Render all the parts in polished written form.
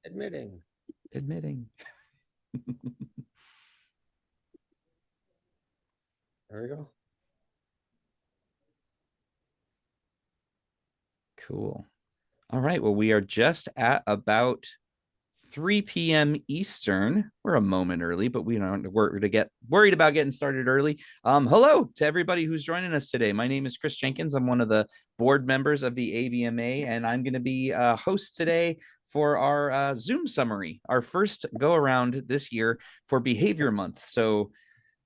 Admitting. Admitting. There we go. Cool. All right. Well, we are just at about 3 p.m. Eastern. We're a moment early, but we don't worry to get worried about getting started early. Hello to everybody who's joining us today. My name is Chris Jenkins. I'm one of the board members of the ABMA, and I'm going to be host today for our Zoom summary, our first go around this year for Behavior Month. So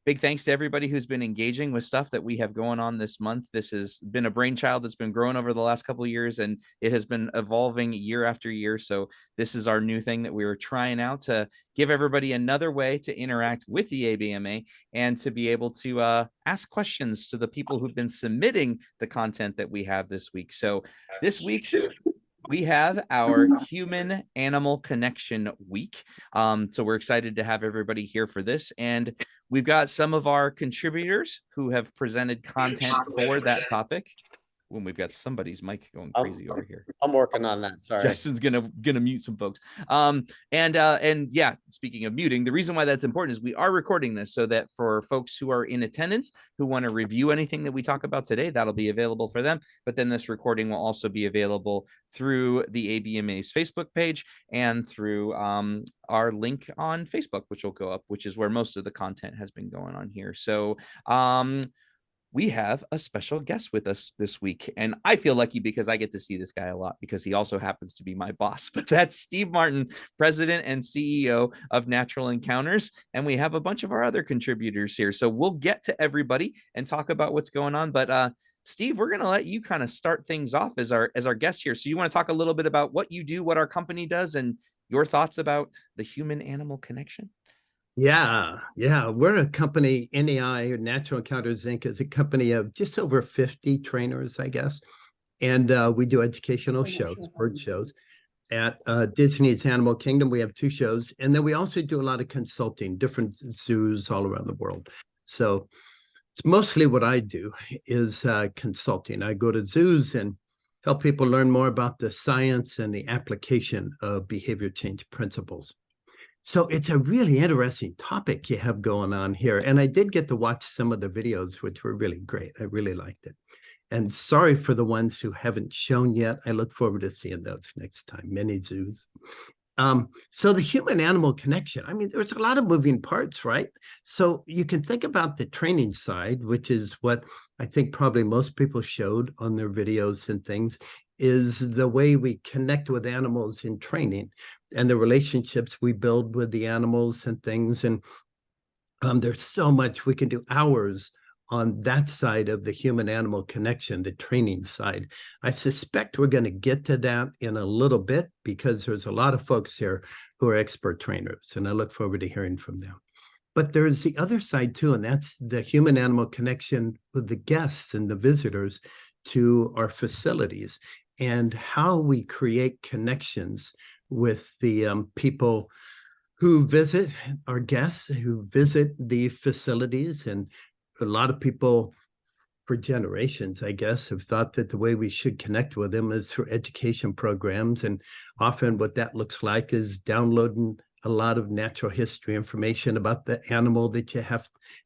big thanks to everybody who's been engaging with stuff that we have going on this month. This has been a brainchild that's been growing over the last couple of years, and it has been evolving year after year. So this is our new thing that we were trying out to give everybody another way to interact with the ABMA and to be able to ask questions to the people who've been submitting the content that we have this week. So this week, we have our human animal connection week. So we're excited to have everybody here for this. And we've got some of our contributors who have presented content for that topic. When we've got somebody's mic going crazy over here. I'm working on that. Sorry. Justin's gonna mute some folks. And yeah, speaking of muting, the reason why that's important is we are recording this so that for folks who are in attendance who want to review anything that we talk about today, that'll be available for them. But then this recording will also be available through the ABMA's Facebook page and through our link on Facebook, which will go up, which is where most of the content has been going on here. So we have a special guest with us this week. And I feel lucky because I get to see this guy a lot because he also happens to be my boss. But that's Steve Martin, President and CEO of Natural Encounters. And we have a bunch of our other contributors here. So we'll get to everybody and talk about what's going on. But Steve, we're going to let you kind of start things off as our guest here. So you want to talk a little bit about what you do, what our company does, and your thoughts about the human-animal connection? Yeah. We're a company, NEI, or Natural Encounters Inc. is a company of just over 50 trainers, I guess. And we do educational shows, bird shows. At Disney's Animal Kingdom, we have 2 shows. And then we also do a lot of consulting, different zoos all around the world. So it's mostly what I do is consulting. I go to zoos and help people learn more about the science and the application of behavior change principles. So it's a really interesting topic you have going on here. And I did get to watch some of the videos, which were really great. I really liked it. And sorry for the ones who haven't shown yet. I look forward to seeing those next time, many zoos. So the human-animal connection, I mean, there's a lot of moving parts, right? So you can think about the training side, which is what I think probably most people showed on their videos and things, is the way we connect with animals in training and the relationships we build with the animals and things. And there's so much we can do, hours on that side of the human-animal connection, the training side. I suspect we're going to get to that in a little bit because there's a lot of folks here who are expert trainers, and I look forward to hearing from them. But there's the other side too, and that's the human-animal connection with the guests and the visitors to our facilities and how we create connections with the people who visit, our guests who visit the facilities. And a lot of people for generations, I guess, have thought that the way we should connect with them is through education programs. And often what that looks like is downloading a lot of natural history information about the animal that you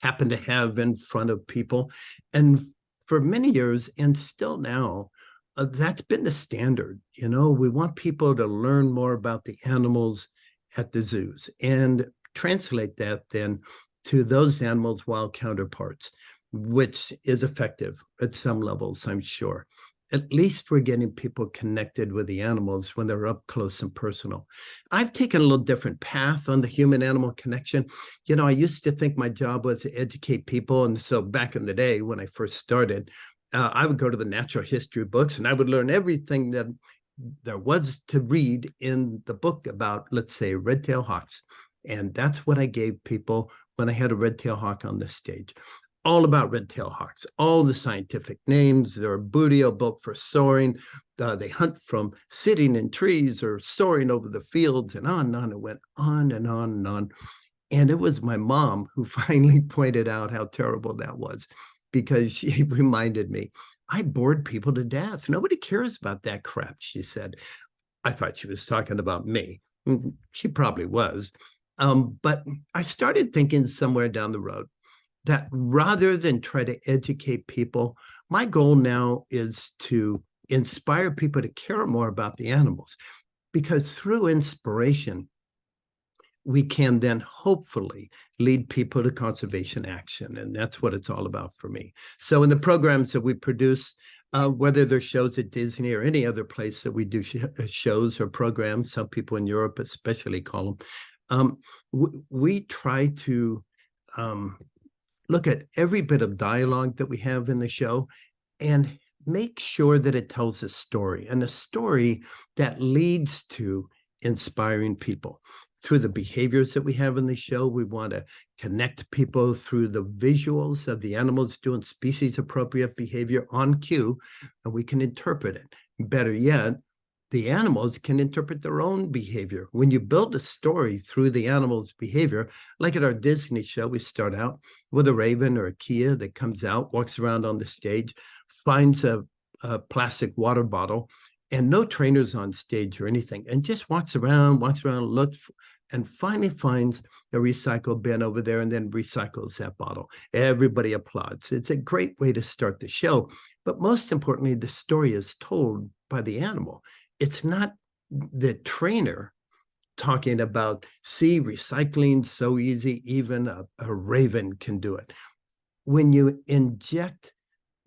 happen to have in front of people. And for many years, and still now, that's been the standard. You know, we want people to learn more about the animals at the zoos and translate that then to those animals' wild counterparts, which is effective at some levels, I'm sure. At least we're getting people connected with the animals when they're up close and personal. I've taken a little different path on the human-animal connection. You know, I used to think my job was to educate people. And so back in the day when I first started, I would go to the natural history books and I would learn everything that there was to read in the book about, let's say, red-tailed hawks. And that's what I gave people when I had a red-tailed hawk on the stage. All about red-tailed hawks, all the scientific names. They're bootial, built for soaring. They hunt from sitting in trees or soaring over the fields, and on and on. It went on and on and on. And it was my mom who finally pointed out how terrible that was, because she reminded me, I bored people to death. Nobody cares about that crap, she said. I thought she was talking about me. She probably was. But I started thinking somewhere down the road that rather than try to educate people, my goal now is to inspire people to care more about the animals, because through inspiration, we can then hopefully lead people to conservation action. And that's what it's all about for me. So in the programs that we produce, whether they're shows at Disney or any other place that we do shows or programs, some people in Europe especially call them, we try to look at every bit of dialogue that we have in the show and make sure that it tells a story, and a story that leads to inspiring people. Through the behaviors that we have in the show, we want to connect people through the visuals of the animals doing species appropriate behavior on cue, and we can interpret it. Better yet, the animals can interpret their own behavior. When you build a story through the animal's behavior, like at our Disney show, we start out with a raven or a Kia that comes out, walks around on the stage, finds a plastic water bottle, and no trainers on stage or anything, and just walks around, looks, and finally finds a recycle bin over there and then recycles that bottle. Everybody applauds. It's a great way to start the show. But most importantly, the story is told by the animal. It's not the trainer talking about, see, recycling so easy, even a raven can do it. When you inject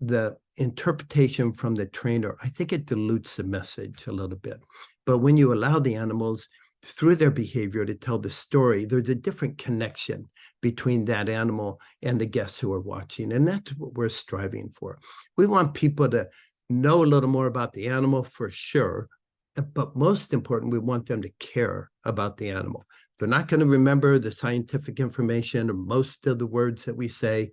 the interpretation from the trainer, I think it dilutes the message a little bit. But when you allow the animals through their behavior to tell the story, there's a different connection between that animal and the guests who are watching. And that's what we're striving for. We want people to know a little more about the animal for sure. But most important, we want them to care about the animal. They're not going to remember the scientific information or most of the words that we say,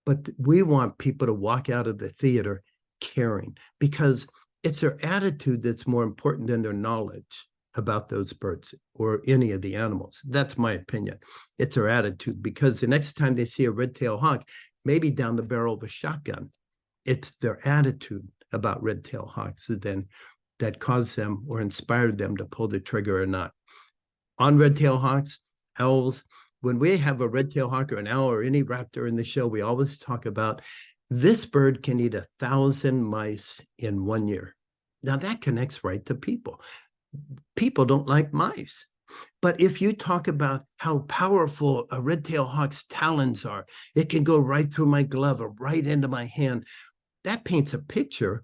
but we want people to walk out of the theater caring, because it's their attitude that's more important than their knowledge about those birds or any of the animals. That's my opinion. It's their attitude, because the next time they see a red-tailed hawk, maybe down the barrel of a shotgun, it's their attitude about red-tailed hawks that caused them or inspired them to pull the trigger or not. On red-tailed hawks, owls, when we have a red-tailed hawk or an owl or any raptor in the show, we always talk about this bird can eat 1,000 mice in 1 year. Now that connects right to people. People don't like mice. But if you talk about how powerful a red-tailed hawk's talons are, it can go right through my glove or right into my hand. That paints a picture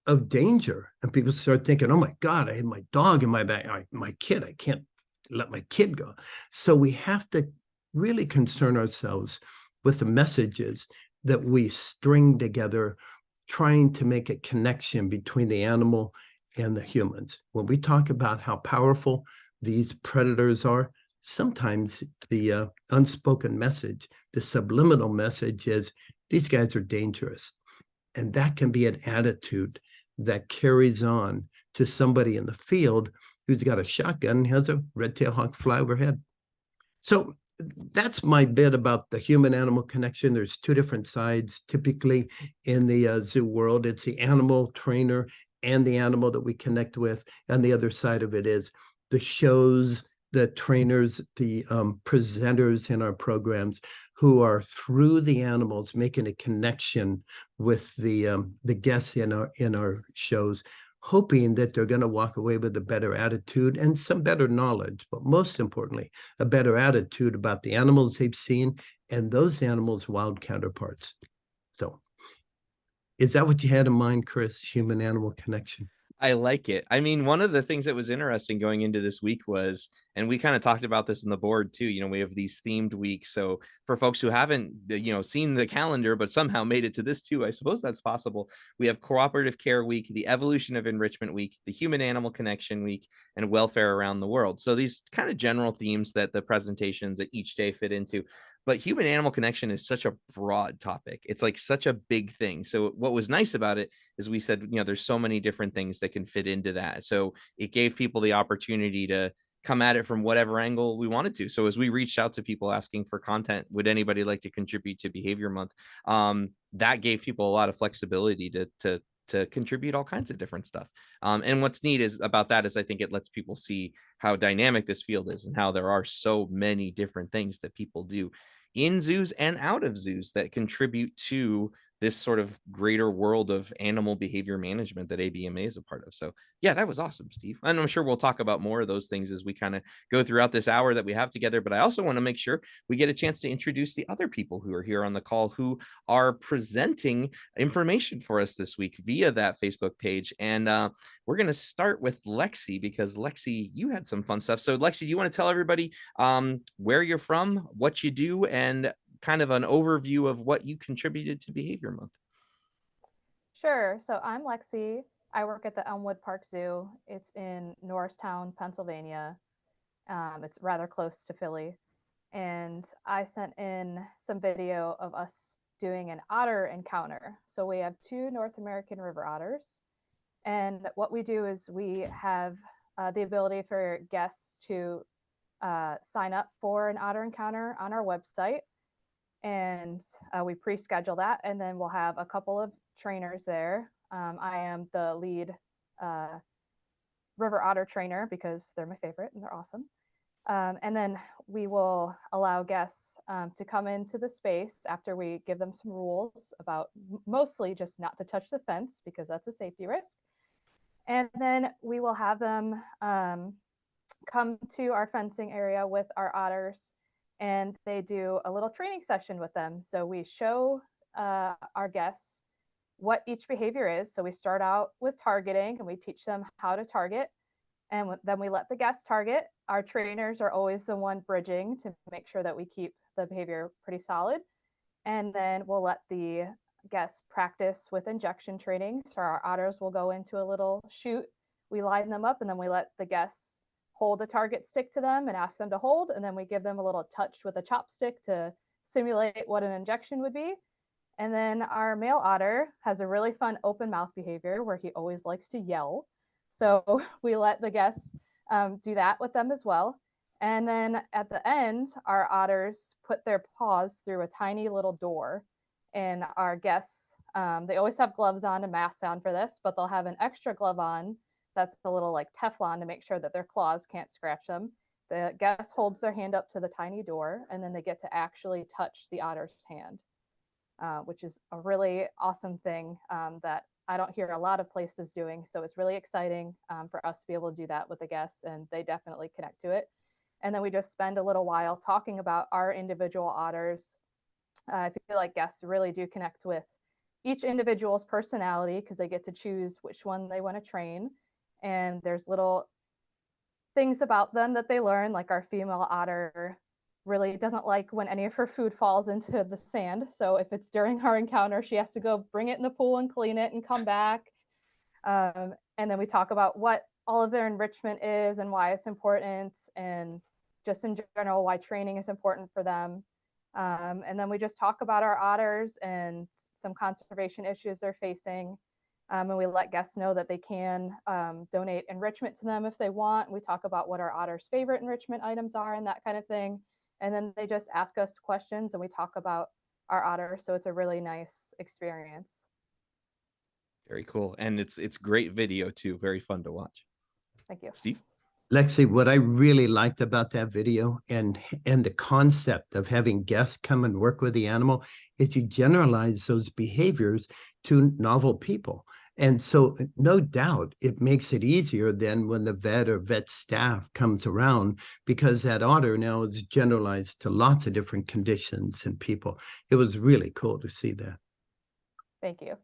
of danger. And people start thinking, oh my God, I have my dog in my back, my kid, I can't let my kid go. So we have to really concern ourselves with the messages that we string together, trying to make a connection between the animal and the humans. When we talk about how powerful these predators are, sometimes the unspoken message, the subliminal message is these guys are dangerous. And that can be an attitude that carries on to somebody in the field who's got a shotgun and has a red-tailed hawk fly overhead. So that's my bit about the human-animal connection. There's two different sides. Typically in the zoo world, it's the animal trainer and the animal that we connect with. And the other side of it is the shows, the trainers, the presenters in our programs who are through the animals making a connection with the guests in our shows, hoping that they're going to walk away with a better attitude and some better knowledge, but most importantly, a better attitude about the animals they've seen and those animals' wild counterparts. So is that what you had in mind, Chris? Human-animal connection? I like it. I mean, one of the things that was interesting going into this week was, and we kind of talked about this in the board too, we have these themed weeks. So for folks who haven't, seen the calendar, but somehow made it to this too, I suppose that's possible. We have Cooperative Care Week, the Evolution of Enrichment Week, the Human Animal Connection Week, and Welfare Around the World. So these kind of general themes that the presentations at each day fit into. But human animal connection is such a broad topic. It's like such a big thing. So what was nice about it is we said, there's so many different things that can fit into that. So it gave people the opportunity to come at it from whatever angle we wanted to. So as we reached out to people asking for content, would anybody like to contribute to Behavior Month? That gave people a lot of flexibility to to contribute all kinds of different stuff. And what's neat is about that is I think it lets people see how dynamic this field is and how there are so many different things that people do in zoos and out of zoos that contribute to this sort of greater world of animal behavior management that ABMA is a part of. So yeah, that was awesome, Steve. And I'm sure we'll talk about more of those things as we kind of go throughout this hour that we have together. But I also want to make sure we get a chance to introduce the other people who are here on the call who are presenting information for us this week via that Facebook page. And we're going to start with Lexi, because Lexi, you had some fun stuff. So Lexi, do you want to tell everybody where you're from, what you do, and kind of an overview of what you contributed to Behavior Month? Sure. So I'm Lexi. I work at the Elmwood Park Zoo. It's in Norristown, Pennsylvania. It's rather close to Philly. And I sent in some video of us doing an otter encounter. So we have 2 North American river otters. And what we do is we have the ability for guests to sign up for an otter encounter on our website. And we pre-schedule that, and then we'll have a couple of trainers there. I am the lead river otter trainer because they're my favorite and they're awesome. And then we will allow guests to come into the space after we give them some rules about mostly just not to touch the fence because that's a safety risk. And then we will have them come to our fencing area with our otters, and they do a little training session with them. So we show our guests what each behavior is. So we start out with targeting and we teach them how to target, and then we let the guests target. Our trainers are always the one bridging to make sure that we keep the behavior pretty solid. And then we'll let the guests practice with injection training. So our otters will go into a little chute. We line them up, and then we let the guests hold a target stick to them and ask them to hold, and then we give them a little touch with a chopstick to simulate what an injection would be. And then our male otter has a really fun open mouth behavior where he always likes to yell. So we let the guests do that with them as well. And then at the end, our otters put their paws through a tiny little door, and our guests, they always have gloves on and masks on for this, but they'll have an extra glove on that's a little like Teflon to make sure that their claws can't scratch them. The guest holds their hand up to the tiny door, and then they get to actually touch the otter's hand, which is a really awesome thing that I don't hear a lot of places doing. So it's really exciting for us to be able to do that with the guests, and they definitely connect to it. And then we just spend a little while talking about our individual otters. I feel like guests really do connect with each individual's personality because they get to choose which one they want to train. And there's little things about them that they learn, like our female otter really doesn't like when any of her food falls into the sand. So if it's during our encounter, she has to go bring it in the pool and clean it and come back. And then we talk about what all of their enrichment is and why it's important, and just in general, why training is important for them. And then we just talk about our otters and some conservation issues they're facing. And we let guests know that they can donate enrichment to them if they want. We talk about what our otters' favorite enrichment items are and that kind of thing. And then they just ask us questions and we talk about our otters. So it's a really nice experience. Very cool. And it's great video too. Very fun to watch. Thank you. Steve? Lexi, what I really liked about that video and the concept of having guests come and work with the animal is you generalize those behaviors to novel people. And so no doubt it makes it easier than when the vet or vet staff comes around, because that otter now is generalized to lots of different conditions and people. It was really cool to see that. Thank you.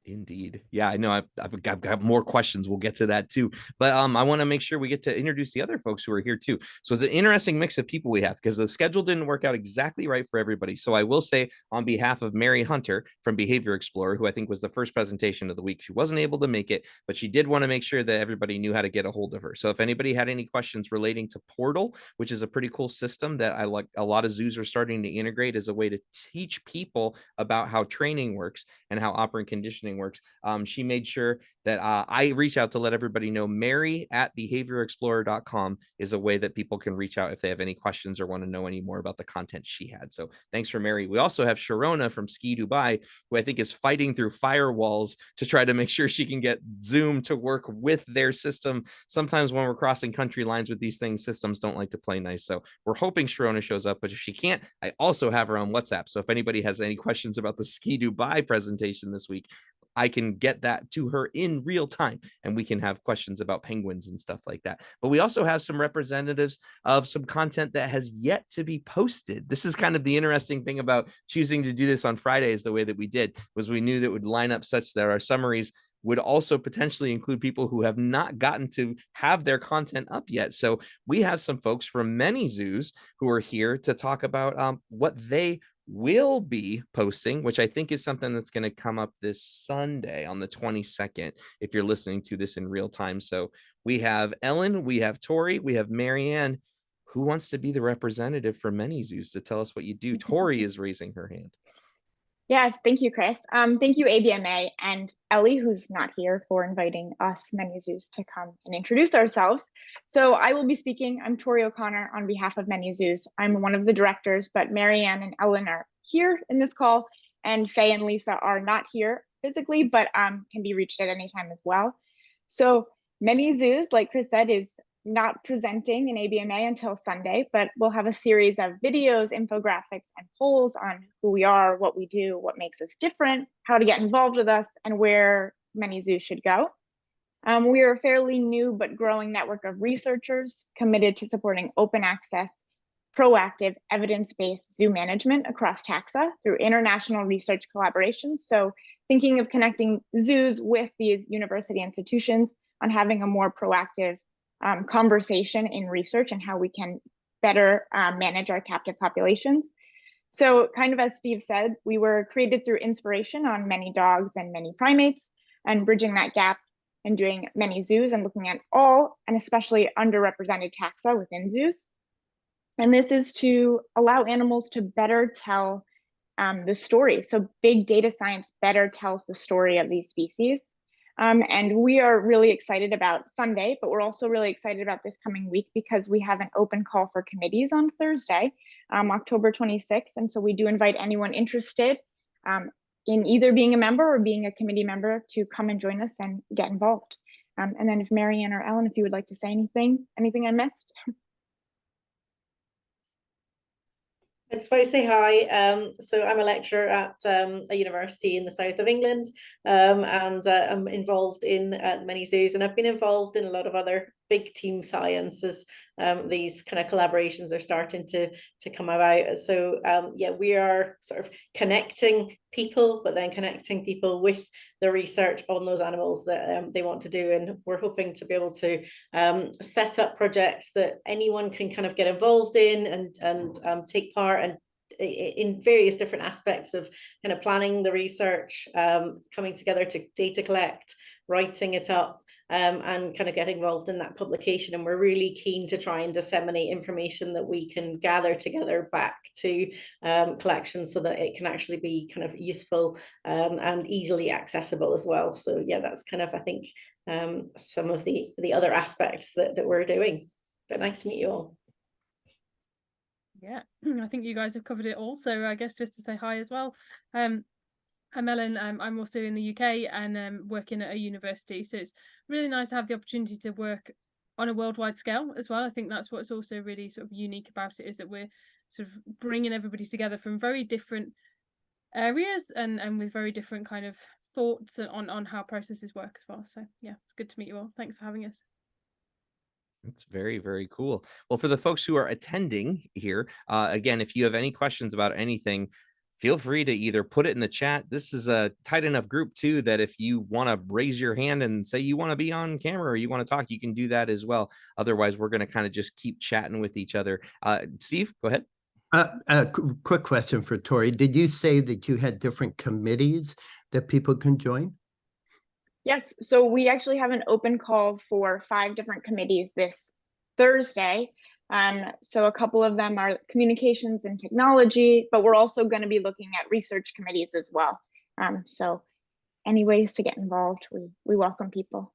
Indeed. Yeah, I know I've got more questions. We'll get to that too. But I want to make sure we get to introduce the other folks who are here too. So it's an interesting mix of people we have because the schedule didn't work out exactly right for everybody. So I will say on behalf of Mary Hunter from Behavior Explorer, who I think was the first presentation of the week, she wasn't able to make it, but she did want to make sure that everybody knew how to get a hold of her. So if anybody had any questions relating to Portal, which is a pretty cool system that I like, a lot of zoos are starting to integrate as a way to teach people about how training works and how operant conditioning training works. She made sure that I reach out to let everybody know. Mary at behaviorexplorer.com is a way that people can reach out if they have any questions or want to know any more about the content she had. So thanks for Mary. We also have Sharona from Ski Dubai, who I think is fighting through firewalls to try to make sure she can get Zoom to work with their system. Sometimes when we're crossing country lines with these things, systems don't like to play nice. So we're hoping Sharona shows up, but if she can't, I also have her on WhatsApp. So if anybody has any questions about the Ski Dubai presentation this week, I can get that to her in real time and we can have questions about penguins and stuff like that. But we also have some representatives of some content that has yet to be posted. This is kind of the interesting thing about choosing to do this on Fridays the way that we did, was we knew that would line up such that our summaries would also potentially include people who have not gotten to have their content up yet. So we have some folks from many zoos who are here to talk about what they will be posting, which I think is something that's going to come up this Sunday on the 22nd, if you're listening to this in real time. So we have Ellen, we have Tori, we have Marianne. Who wants to be the representative for many zoos to tell us what you do? Tori is raising her hand. Yes, thank you, Chris. Thank you, ABMA and Ellie, who's not here, for inviting us, Many Zoos, to come and introduce ourselves. So I will be speaking. I'm Tori O'Connor on behalf of Many Zoos. I'm one of the directors, but Marianne and Ellen are here in this call, and Faye and Lisa are not here physically, but can be reached at any time as well. So Many Zoos, like Chris said, is not presenting in ABMA until Sunday, but we'll have a series of videos, infographics, and polls on who we are, what we do, what makes us different, how to get involved with us, and where Many Zoos should go. We are a fairly new but growing network of researchers committed to supporting open access, proactive, evidence-based zoo management across taxa through international research collaborations. So thinking of connecting zoos with these university institutions on having a more proactive conversation in research and how we can better manage our captive populations. So kind of as Steve said, we were created through inspiration on many dogs and many primates, and bridging that gap and doing many zoos and looking at all and especially underrepresented taxa within zoos. And this is to allow animals to better tell the story. So big data science better tells the story of these species. And we are really excited about Sunday, but we're also really excited about this coming week because we have an open call for committees on Thursday, October 26th. And so we do invite anyone interested in either being a member or being a committee member to come and join us and get involved. And then if Marianne or Ellen, if you would like to say anything I missed. I just want to say hi. So I'm a lecturer at a university in the south of England, and I'm involved in many zoos, and I've been involved in a lot of other big team sciences. These kind of collaborations are starting to come about. So yeah, we are sort of connecting people, but then connecting people with the research on those animals that they want to do. And we're hoping to be able to set up projects that anyone can kind of get involved in and take part and in various different aspects of kind of planning the research, coming together to data collect, writing it up, and kind of get involved in that publication. And we're really keen to try and disseminate information that we can gather together back to collections so that it can actually be kind of useful and easily accessible as well. So yeah, that's kind of, I think, some of the other aspects that we're doing. But nice to meet you all. Yeah, I think you guys have covered it all. So I guess just to say hi as well. I'm Ellen. I'm also in the UK and working at a university. So it's really nice to have the opportunity to work on a worldwide scale as well. I think that's what's also really sort of unique about it, is that we're sort of bringing everybody together from very different areas and with very different kind of thoughts on how processes work as well. So yeah, it's good to meet you all. Thanks for having us. That's very, very cool. Well, for the folks who are attending here, again, if you have any questions about anything, feel free to either put it in the chat. This is a tight enough group too that if you want to raise your hand and say you want to be on camera or you want to talk, you can do that as well. Otherwise, we're going to kind of just keep chatting with each other. Steve, go ahead. Quick question for Tori. Did you say that you had different committees that people can join? Yes, so we actually have an open call for 5 different committees this Thursday. So a couple of them are communications and technology, but we're also going to be looking at research committees as well. So any ways to get involved, we welcome people.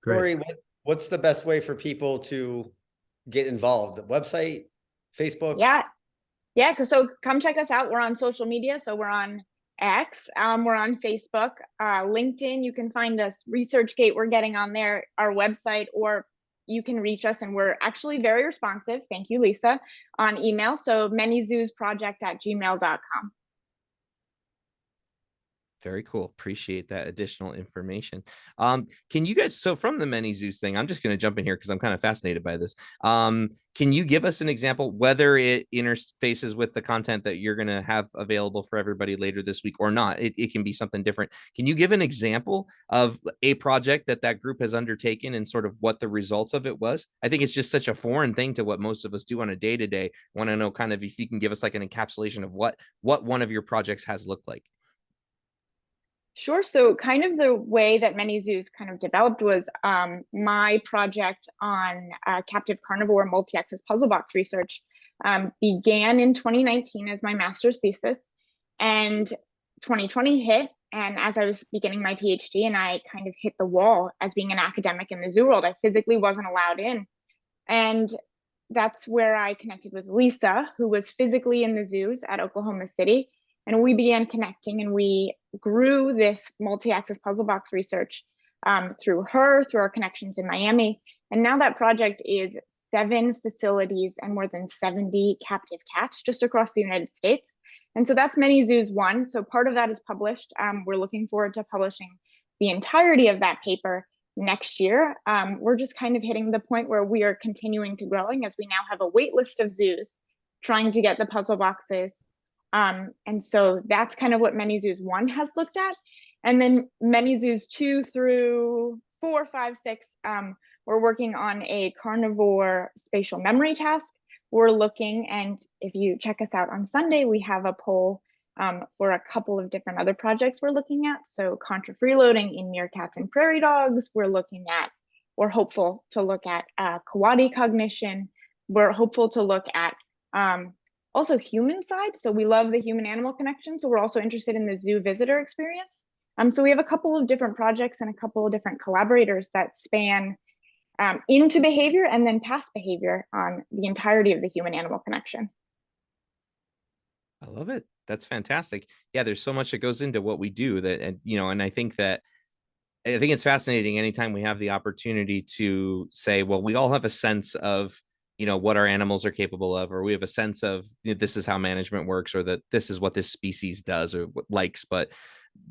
Great. Tori, what's the best way for people to get involved? The website, Facebook? Yeah, so come check us out. We're on social media. So we're on X, we're on Facebook, LinkedIn. You can find us, ResearchGate, we're getting on there, our website, or you can reach us, and we're actually very responsive. Thank you, Lisa, on email. So manyzoosproject@gmail.com. Very cool. Appreciate that additional information. Can you guys, so from the Many Zoos thing, I'm just going to jump in here because I'm kind of fascinated by this. Can you give us an example, whether it interfaces with the content that you're going to have available for everybody later this week or not? It can be something different. Can you give an example of a project that group has undertaken and sort of what the results of it was? I think it's just such a foreign thing to what most of us do on a day-to-day. Want to know kind of if you can give us like an encapsulation of what one of your projects has looked like. Sure. So kind of the way that Many Zoos kind of developed was my project on captive carnivore multi-axis puzzle box research began in 2019 as my master's thesis, and 2020 hit. And as I was beginning my PhD, and I kind of hit the wall as being an academic in the zoo world, I physically wasn't allowed in. And that's where I connected with Lisa, who was physically in the zoos at Oklahoma City. And we began connecting, and we grew this multi-axis puzzle box research through her, through our connections in Miami. And now that project is 7 facilities and more than 70 captive cats just across the United States. And so that's Many Zoos 1. So part of that is published. We're looking forward to publishing the entirety of that paper next year. We're just kind of hitting the point where we are continuing to growing, as we now have a wait list of zoos trying to get the puzzle boxes. And so that's kind of what Many Zoos 1 has looked at. And then Many Zoos 2 through 4, 5, 6, we're working on a carnivore spatial memory task. We're looking, and if you check us out on Sunday, we have a poll for a couple of different other projects we're looking at. So contra freeloading in meerkats and prairie dogs. We're hopeful to look at Kawadi cognition. We're hopeful to look at also human side. So we love the human animal connection. So we're also interested in the zoo visitor experience. So we have a couple of different projects and a couple of different collaborators that span into behavior and then past behavior on the entirety of the human animal connection. I love it. That's fantastic. Yeah, there's so much that goes into what we do that, and and I think it's fascinating anytime we have the opportunity to say, well, we all have a sense of what our animals are capable of, or we have a sense of this is how management works, or that this is what this species does or likes, but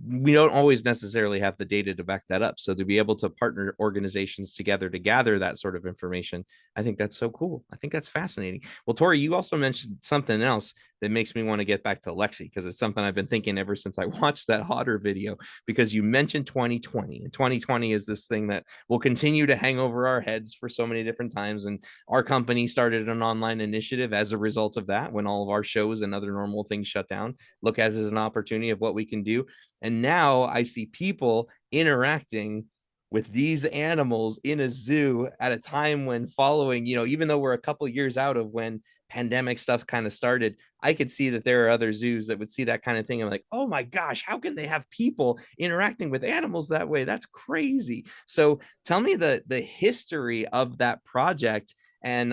we don't always necessarily have the data to back that up. So to be able to partner organizations together to gather that sort of information, I think that's so cool. I think that's fascinating. Well, Tori, you also mentioned something else that makes me want to get back to Lexi, because it's something I've been thinking ever since I watched that Hodder video, because you mentioned 2020, and 2020 is this thing that will continue to hang over our heads for so many different times. And our company started an online initiative as a result of that, when all of our shows and other normal things shut down. Look as an opportunity of what we can do. And now I see people interacting with these animals in a zoo at a time when following, even though we're a couple years out of when pandemic stuff kind of started, I could see that there are other zoos that would see that kind of thing. I'm like, oh my gosh, how can they have people interacting with animals that way? That's crazy. So tell me the history of that project, and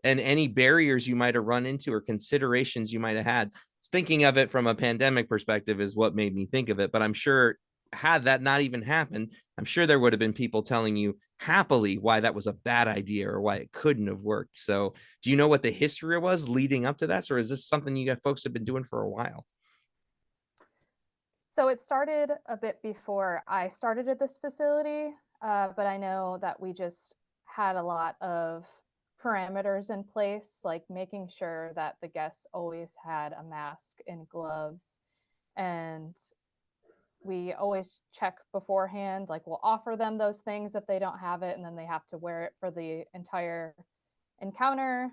any barriers you might have run into or considerations you might have had. Thinking of it from a pandemic perspective is what made me think of it, but I'm sure had that not even happened, I'm sure there would have been people telling you happily why that was a bad idea or why it couldn't have worked. So do you know what the history was leading up to this, or is this something you got folks have been doing for a while? So it started a bit before I started at this facility, but I know that we just had a lot of parameters in place, like making sure that the guests always had a mask and gloves, and we always check beforehand, like we'll offer them those things if they don't have it, and then they have to wear it for the entire encounter.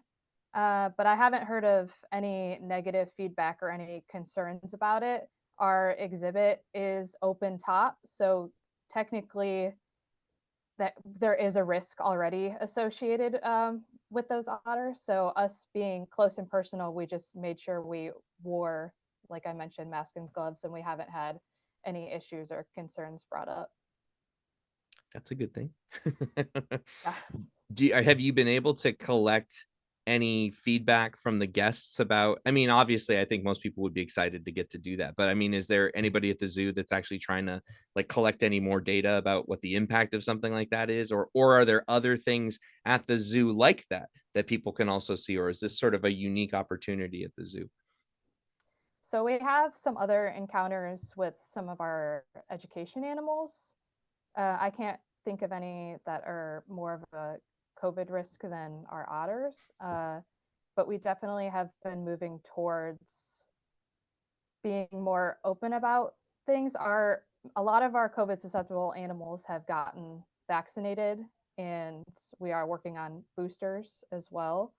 But I haven't heard of any negative feedback or any concerns about it. Our exhibit is open top, so technically that there is a risk already associated with those otters. So us being close and personal, we just made sure we wore, like I mentioned, masks and gloves, and we haven't had any issues or concerns brought up. That's a good thing. Yeah. Have you been able to collect any feedback from the guests about, I mean, obviously I think most people would be excited to get to do that, but I mean, is there anybody at the zoo that's actually trying to like collect any more data about what the impact of something like that is, or are there other things at the zoo like that that people can also see, or is this sort of a unique opportunity at the zoo? So we have some other encounters with some of our education animals. I can't think of any that are more of a COVID risk than our otters, but we definitely have been moving towards being more open about things. A lot of our COVID susceptible animals have gotten vaccinated, and we are working on boosters as well.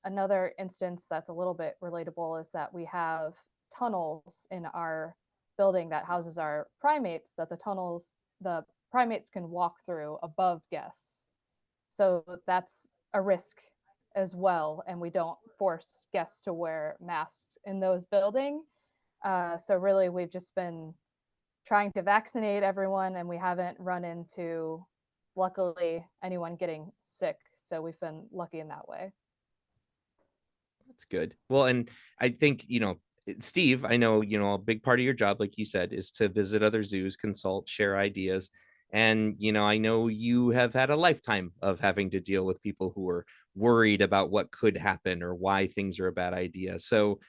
Another instance that's a little bit relatable is that we have tunnels in our building that houses our primates, that the primates can walk through above guests. So that's a risk as well, and we don't force guests to wear masks in those buildings. So really, we've just been trying to vaccinate everyone, and we haven't run into, luckily, anyone getting sick. So we've been lucky in that way. That's good. Well, and I think, Steve, I know, a big part of your job, like you said, is to visit other zoos, consult, share ideas. And, I know you have had a lifetime of having to deal with people who are worried about what could happen or why things are a bad idea. So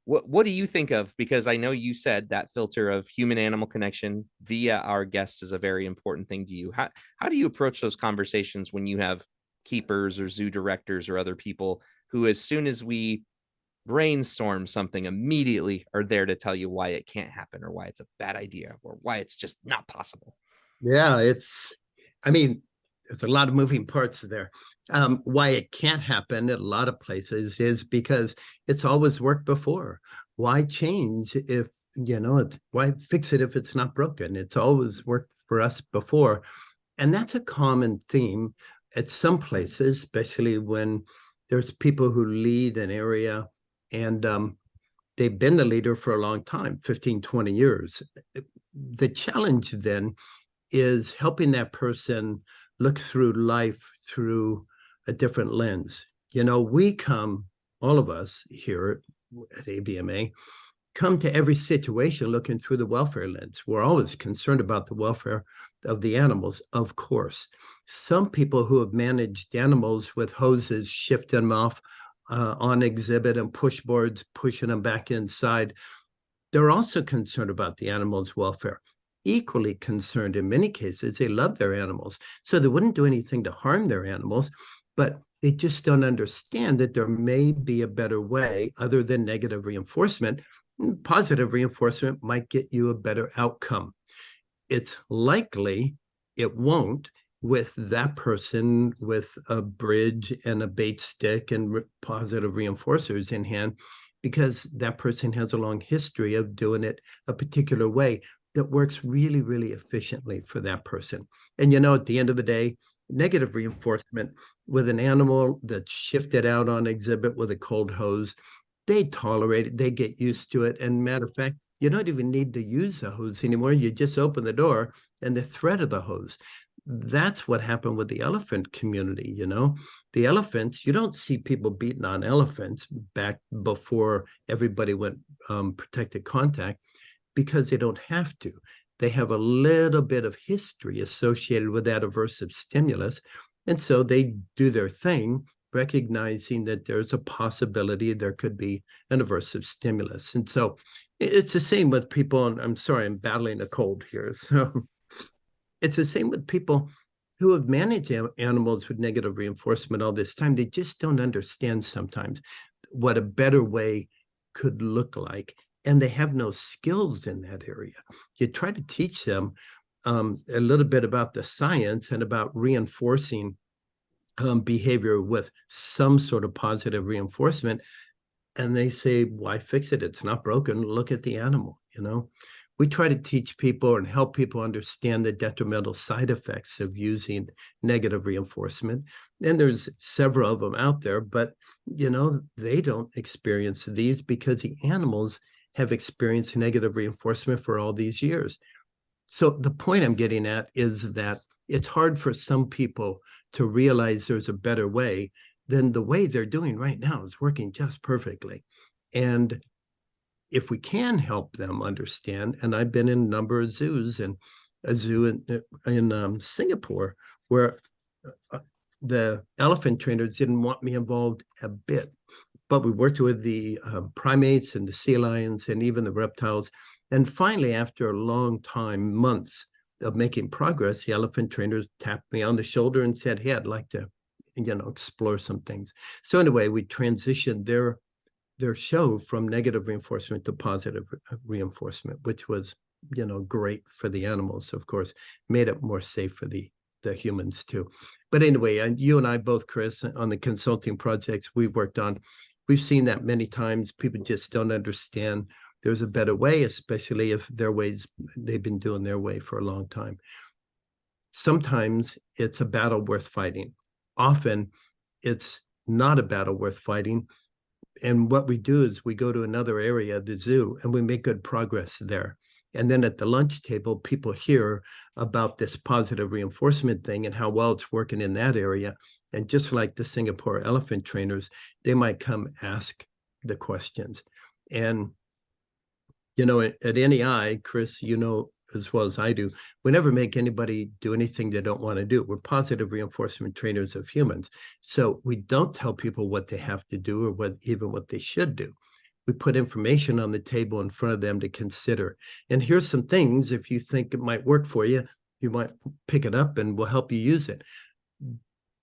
what do you think of? Because I know you said that filter of human animal connection via our guests is a very important thing to you. How do you approach those conversations when you have keepers or zoo directors or other people who, as soon as we brainstorm something, immediately are there to tell you why it can't happen or why it's a bad idea or why it's just not possible? Yeah, I mean, there's a lot of moving parts there. Why it can't happen at a lot of places is because it's always worked before. Why change if, why fix it if it's not broken? It's always worked for us before. And that's a common theme at some places, especially when there's people who lead an area and they've been the leader for a long time, 15, 20 years. The challenge then is helping that person look through life through a different lens. We come, all of us here at ABMA, come to every situation looking through the welfare lens. We're always concerned about the welfare of the animals, of course. Some people who have managed animals with hoses, shifting them off on exhibit and push boards, pushing them back inside, they're also concerned about the animals' welfare. Equally concerned in many cases, they love their animals, so they wouldn't do anything to harm their animals, but they just don't understand that there may be a better way other than negative reinforcement. Positive reinforcement might get you a better outcome. It's likely it won't with that person with a bridge and a bait stick and positive reinforcers in hand, because that person has a long history of doing it a particular way that works really, really efficiently for that person. And at the end of the day, negative reinforcement with an animal that's shifted out on exhibit with a cold hose, they tolerate it, they get used to it. And matter of fact, you don't even need to use the hose anymore. You just open the door and the threat of the hose. That's what happened with the elephant community. The elephants, you don't see people beating on elephants back before everybody went protected contact, because they don't have to. They have a little bit of history associated with that aversive stimulus. And so they do their thing, recognizing that there's a possibility there could be an aversive stimulus. And so it's the same with people, and I'm sorry, I'm battling a cold here. So it's the same with people who have managed animals with negative reinforcement all this time. They just don't understand sometimes what a better way could look like. And they have no skills in that area. You try to teach them a little bit about the science and about reinforcing behavior with some sort of positive reinforcement. And they say, why fix it? It's not broken. Look at the animal, We try to teach people and help people understand the detrimental side effects of using negative reinforcement. And there's several of them out there, but, they don't experience these because the animals have experienced negative reinforcement for all these years. So the point I'm getting at is that it's hard for some people to realize there's a better way than the way they're doing right now is working just perfectly. And if we can help them understand, and I've been in a number of zoos, and a zoo in Singapore where the elephant trainers didn't want me involved a bit, but we worked with the primates and the sea lions and even the reptiles. And finally, after a long time, months of making progress, the elephant trainers tapped me on the shoulder and said, hey, I'd like to, explore some things. So anyway, we transitioned their show from negative reinforcement to positive reinforcement, which was, great for the animals, of course, made it more safe for the humans too. But anyway, and you and I both, Chris, on the consulting projects we've worked on, we've seen that many times. People just don't understand there's a better way, especially if they've been doing their way for a long time. Sometimes it's a battle worth fighting. Often it's not a battle worth fighting. And what we do is we go to another area, the zoo, and we make good progress there. And then at the lunch table, people hear about this positive reinforcement thing and how well it's working in that area. And just like the Singapore elephant trainers, they might come ask the questions. And, at NEI, Chris, as well as I do, we never make anybody do anything they don't want to do. We're positive reinforcement trainers of humans. So we don't tell people what they have to do or even what they should do. We put information on the table in front of them to consider. And here's some things, if you think it might work for you, you might pick it up and we'll help you use it.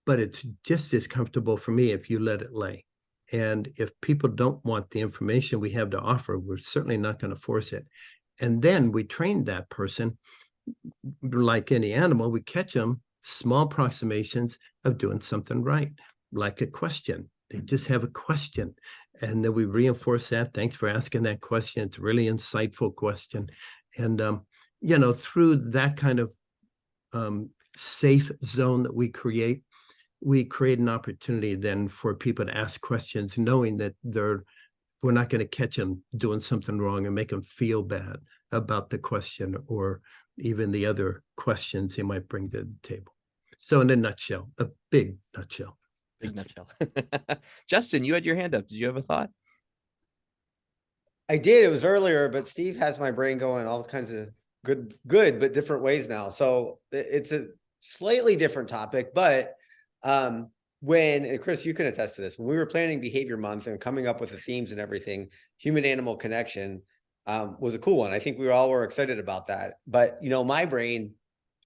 But it's just as comfortable for me if you let it lay. And if people don't want the information we have to offer, we're certainly not going to force it. And then we train that person, like any animal, we catch them small approximations of doing something right, like a question. They just have a question. And then we reinforce that. Thanks for asking that question. It's a really insightful question. And, through that kind of safe zone that we create an opportunity then for people to ask questions, knowing that we're not going to catch them doing something wrong and make them feel bad about the question or even the other questions they might bring to the table. So in a nutshell, a big nutshell. Big nutshell. Justin, you had your hand up. Did you have a thought? I did. It was earlier, but Steve has my brain going all kinds of good, but different ways now. So it's a slightly different topic, but and Chris, you can attest to this, when we were planning Behavior Month and coming up with the themes and everything, human animal connection was a cool one. I think we all were excited about that. But, my brain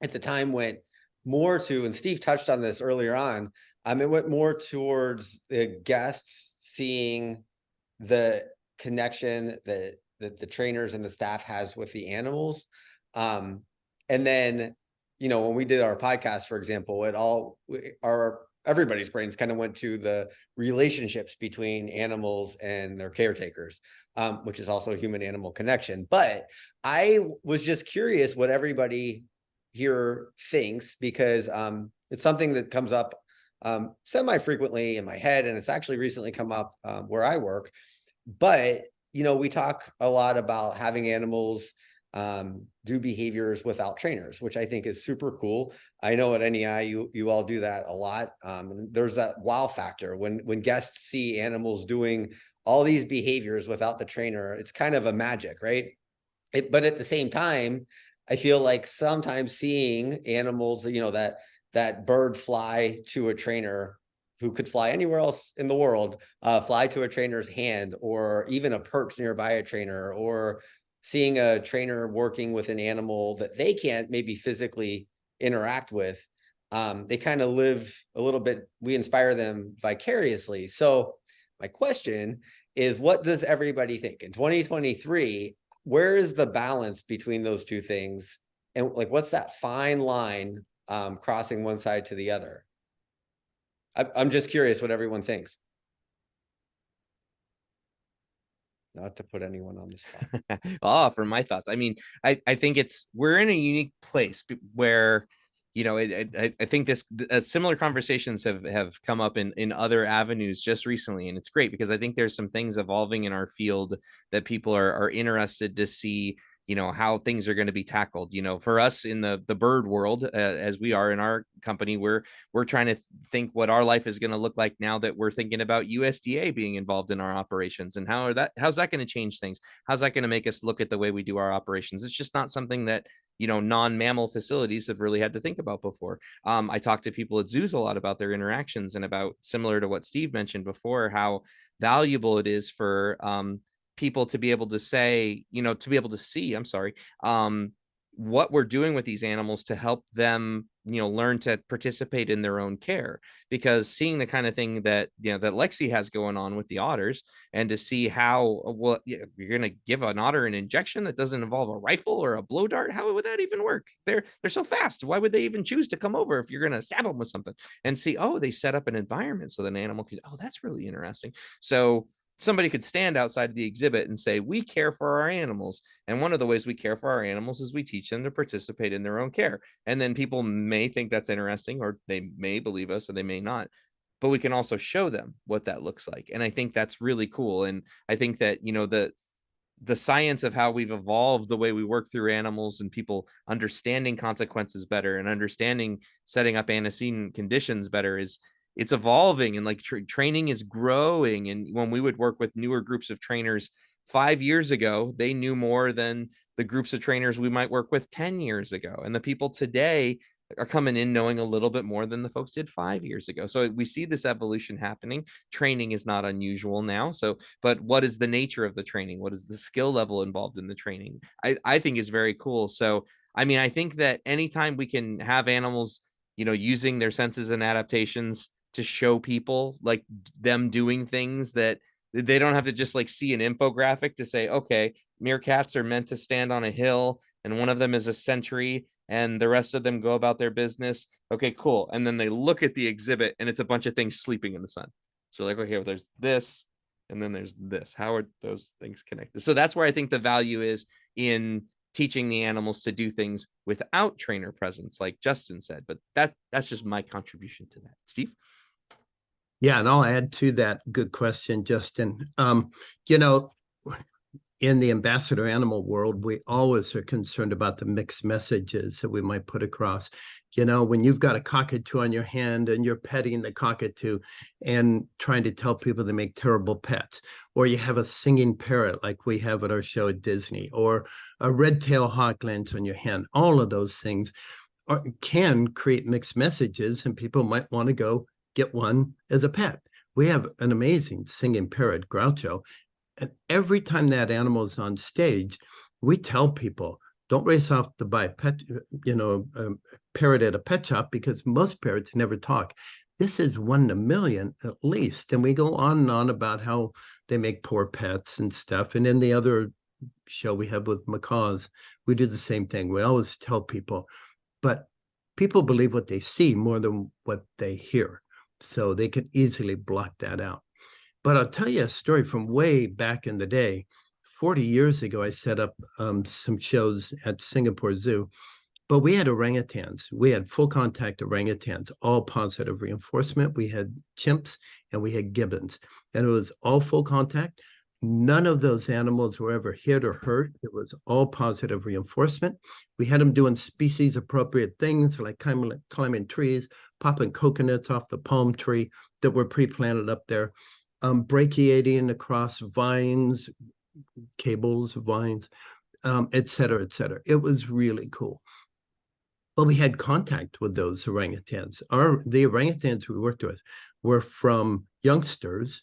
at the time went more to, and Steve touched on this earlier on, it went more towards the guests seeing the connection that the trainers and the staff has with the animals. And then, when we did our podcast, for example, everybody's brains kind of went to the relationships between animals and their caretakers, which is also a human animal connection. But I was just curious what everybody here thinks, because it's something that comes up semi-frequently in my head, and it's actually recently come up where I work. But, we talk a lot about having animals do behaviors without trainers, which I think is super cool. I know at NEI, you all do that a lot. There's that wow factor when guests see animals doing all these behaviors without the trainer. It's kind of a magic, right? But at the same time, I feel like sometimes seeing animals, that bird fly to a trainer who could fly anywhere else in the world, fly to a trainer's hand, or even a perch nearby a trainer, or seeing a trainer working with an animal that they can't maybe physically interact with. They kind of live a little bit, we inspire them vicariously. So my question is, what does everybody think in 2023? Where is the balance between those two things? And what's that fine line crossing one side to the other? I'm just curious what everyone thinks. Not to put anyone on the spot. For my thoughts. I mean, I think we're in a unique place where I think similar conversations have come up in other avenues just recently, and it's great because I think there's some things evolving in our field that people are interested to see, how things are going to be tackled. For us in the bird world, as we are in our company, we're trying to think what our life is going to look like now that we're thinking about USDA being involved in our operations, and how's that going to change things? How's that going to make us look at the way we do our operations? It's just not something that non-mammal facilities have really had to think about before. I talk to people at zoos a lot about their interactions and about, similar to what Steve mentioned before, how valuable it is for people to be able to say, to be able to see, what we're doing with these animals to help them, learn to participate in their own care. Because seeing the kind of thing that, that Lexi has going on with the otters, and to see how, well, you're going to give an otter an injection that doesn't involve a rifle or a blow dart. How would that even work? They're so fast. Why would they even choose to come over if you're going to stab them with something? And see, oh, they set up an environment so that an animal could, oh, that's really interesting. So somebody could stand outside the exhibit and say, we care for our animals. And one of the ways we care for our animals is we teach them to participate in their own care. And then people may think that's interesting, or they may believe us, or they may not. But we can also show them what that looks like. And I think that's really cool. And I think that, the science of how we've evolved the way we work through animals, and people understanding consequences better and understanding setting up antecedent conditions better, it's evolving, and like training is growing. And when we would work with newer groups of trainers 5 years ago, they knew more than the groups of trainers we might work with 10 years ago. And the people today are coming in knowing a little bit more than the folks did 5 years ago. So we see this evolution happening. Training is not unusual now. So, but what is the nature of the training? What is the skill level involved in the training? I think is very cool. So, I mean, I think that anytime we can have animals, using their senses and adaptations to show people like them doing things that they don't have to just like see an infographic to say, okay, meerkats are meant to stand on a hill and one of them is a sentry and the rest of them go about their business. Okay, cool. And then they look at the exhibit and it's a bunch of things sleeping in the sun. So like, okay, well, there's this and then there's this. How are those things connected? So that's where I think the value is in teaching the animals to do things without trainer presence, like Justin said. But that's just my contribution to that. Steve? Yeah, and I'll add to that. Good question, Justin. In the ambassador animal world, we always are concerned about the mixed messages that we might put across. When you've got a cockatoo on your hand and you're petting the cockatoo and trying to tell people they make terrible pets, or you have a singing parrot like we have at our show at Disney, or a red-tailed hawk lands on your hand, all of those things can create mixed messages, and people might want to go get one as a pet. We have an amazing singing parrot, Groucho. And every time that animal is on stage, we tell people, don't race off to buy a pet, a parrot at a pet shop, because most parrots never talk. This is 1 in a million at least. And we go on and on about how they make poor pets and stuff. And in the other show we have with macaws, we do the same thing. We always tell people, but people believe what they see more than what they hear. So they can easily block that out. But I'll tell you a story from way back in the day. 40 years ago, I set up some shows at Singapore Zoo, but we had orangutans. We had full contact orangutans, all positive reinforcement. We had chimps and we had gibbons, and it was all full contact. None of those animals were ever hit or hurt. It was all positive reinforcement. We had them doing species appropriate things like climbing trees, popping coconuts off the palm tree that were pre-planted up there, brachiating across vines, cables, vines, et cetera, et cetera. It was really cool. But we had contact with those orangutans. The orangutans we worked with were from youngsters,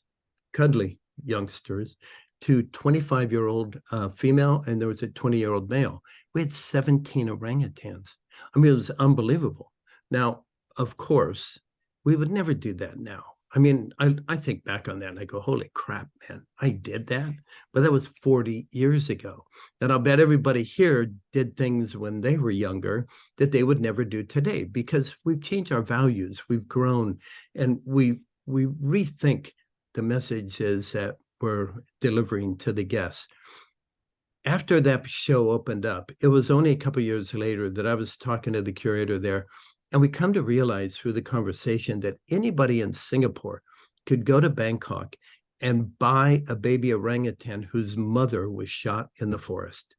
cuddly youngsters, to 25-year-old female, and there was a 20-year-old male. We had 17 orangutans. I mean, it was unbelievable. Now, of course, we would never do that now. I mean, I think back on that and I go, holy crap, man, I did that. But that was 40 years ago. And I'll bet everybody here did things when they were younger that they would never do today, because we've changed our values, we've grown, and we rethink the messages that we're delivering to the guests. After that show opened up, it was only a couple of years later that I was talking to the curator there, And we come to realize through the conversation that anybody in Singapore could go to Bangkok and buy a baby orangutan whose mother was shot in the forest.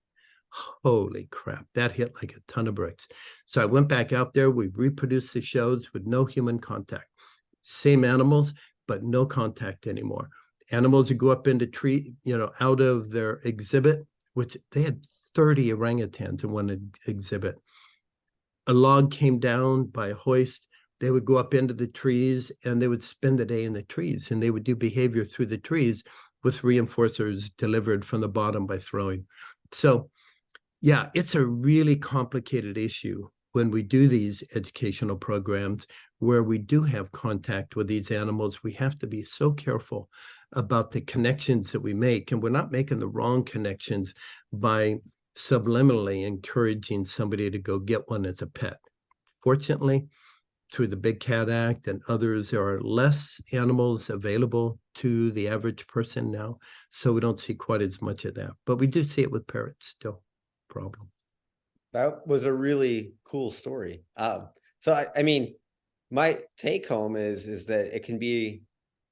Holy crap, that hit like a ton of bricks. So I went back out there. We reproduced the shows with no human contact. Same animals, but no contact anymore. Animals would go up into tree, out of their exhibit, which they had 30 orangutans in one exhibit. A log came down by a hoist. They would go up into the trees and they would spend the day in the trees, and they would do behavior through the trees with reinforcers delivered from the bottom by throwing. So yeah, it's a really complicated issue when we do these educational programs where we do have contact with these animals. We have to be so careful about the connections that we make, and we're not making the wrong connections by subliminally encouraging somebody to go get one as a pet. Fortunately, through the Big Cat Act and others, there are less animals available to the average person now, so we don't see quite as much of that. But we do see it with parrots still. Problem. That was a really cool story. So I mean, my take home is that it can be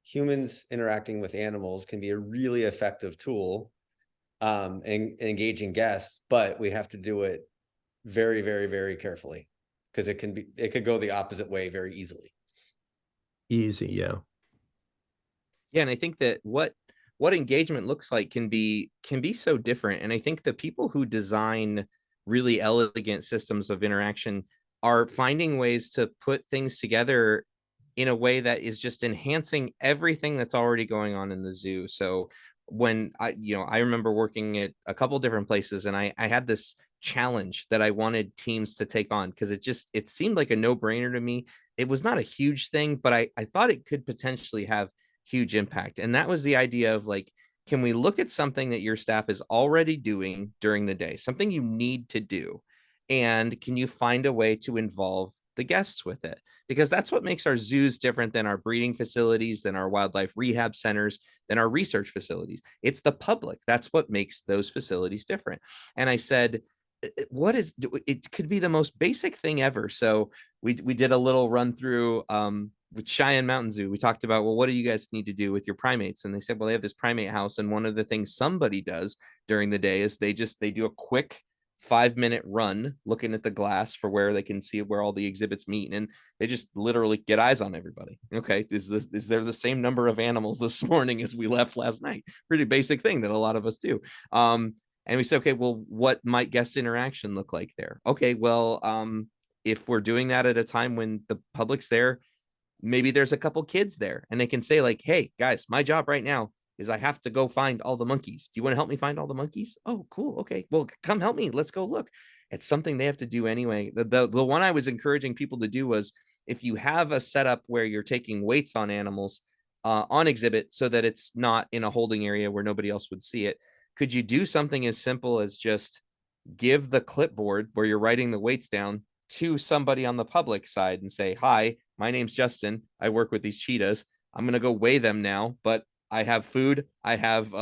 humans interacting with animals can be a really effective tool in engaging guests, but we have to do it very, very, very carefully because it could go the opposite way very easily. Easy, yeah. Yeah, and I think that what engagement looks like can be so different. And I think the people who design really elegant systems of interaction are finding ways to put things together in a way that is just enhancing everything that's already going on in the zoo. So when I remember working at a couple different places, and I had this challenge that I wanted teams to take on because it seemed like a no-brainer to me. It was not a huge thing, but I thought it could potentially have huge impact. And that was the idea of like, can we look at something that your staff is already doing during the day, something you need to do, and can you find a way to involve the guests with it? Because that's what makes our zoos different than our breeding facilities, than our wildlife rehab centers, than our research facilities. It's the public. That's what makes those facilities different. And I said, it could be the most basic thing ever. So we did a little run through with Cheyenne Mountain Zoo. We talked about, well, what do you guys need to do with your primates? And they said, well, they have this primate house. And one of the things somebody does during the day is they do a quick 5-minute run looking at the glass for where they can see where all the exhibits meet, and they just literally get eyes on everybody. Okay, is there the same number of animals this morning as we left last night? Pretty basic thing that a lot of us do. And we said, okay, well, what might guest interaction look like there? Okay, well, if we're doing that at a time when the public's there, maybe there's a couple kids there and they can say like, hey guys, my job right now is I have to go find all the monkeys. Do you want to help me find all the monkeys? Oh, cool. Okay, well, come help me. Let's go look. It's something they have to do anyway. The one I was encouraging people to do was, if you have a setup where you're taking weights on animals on exhibit so that it's not in a holding area where nobody else would see it, could you do something as simple as just give the clipboard where you're writing the weights down to somebody on the public side and say, hi, my name's Justin. I work with these cheetahs. I'm going to go weigh them now, but I have food, I have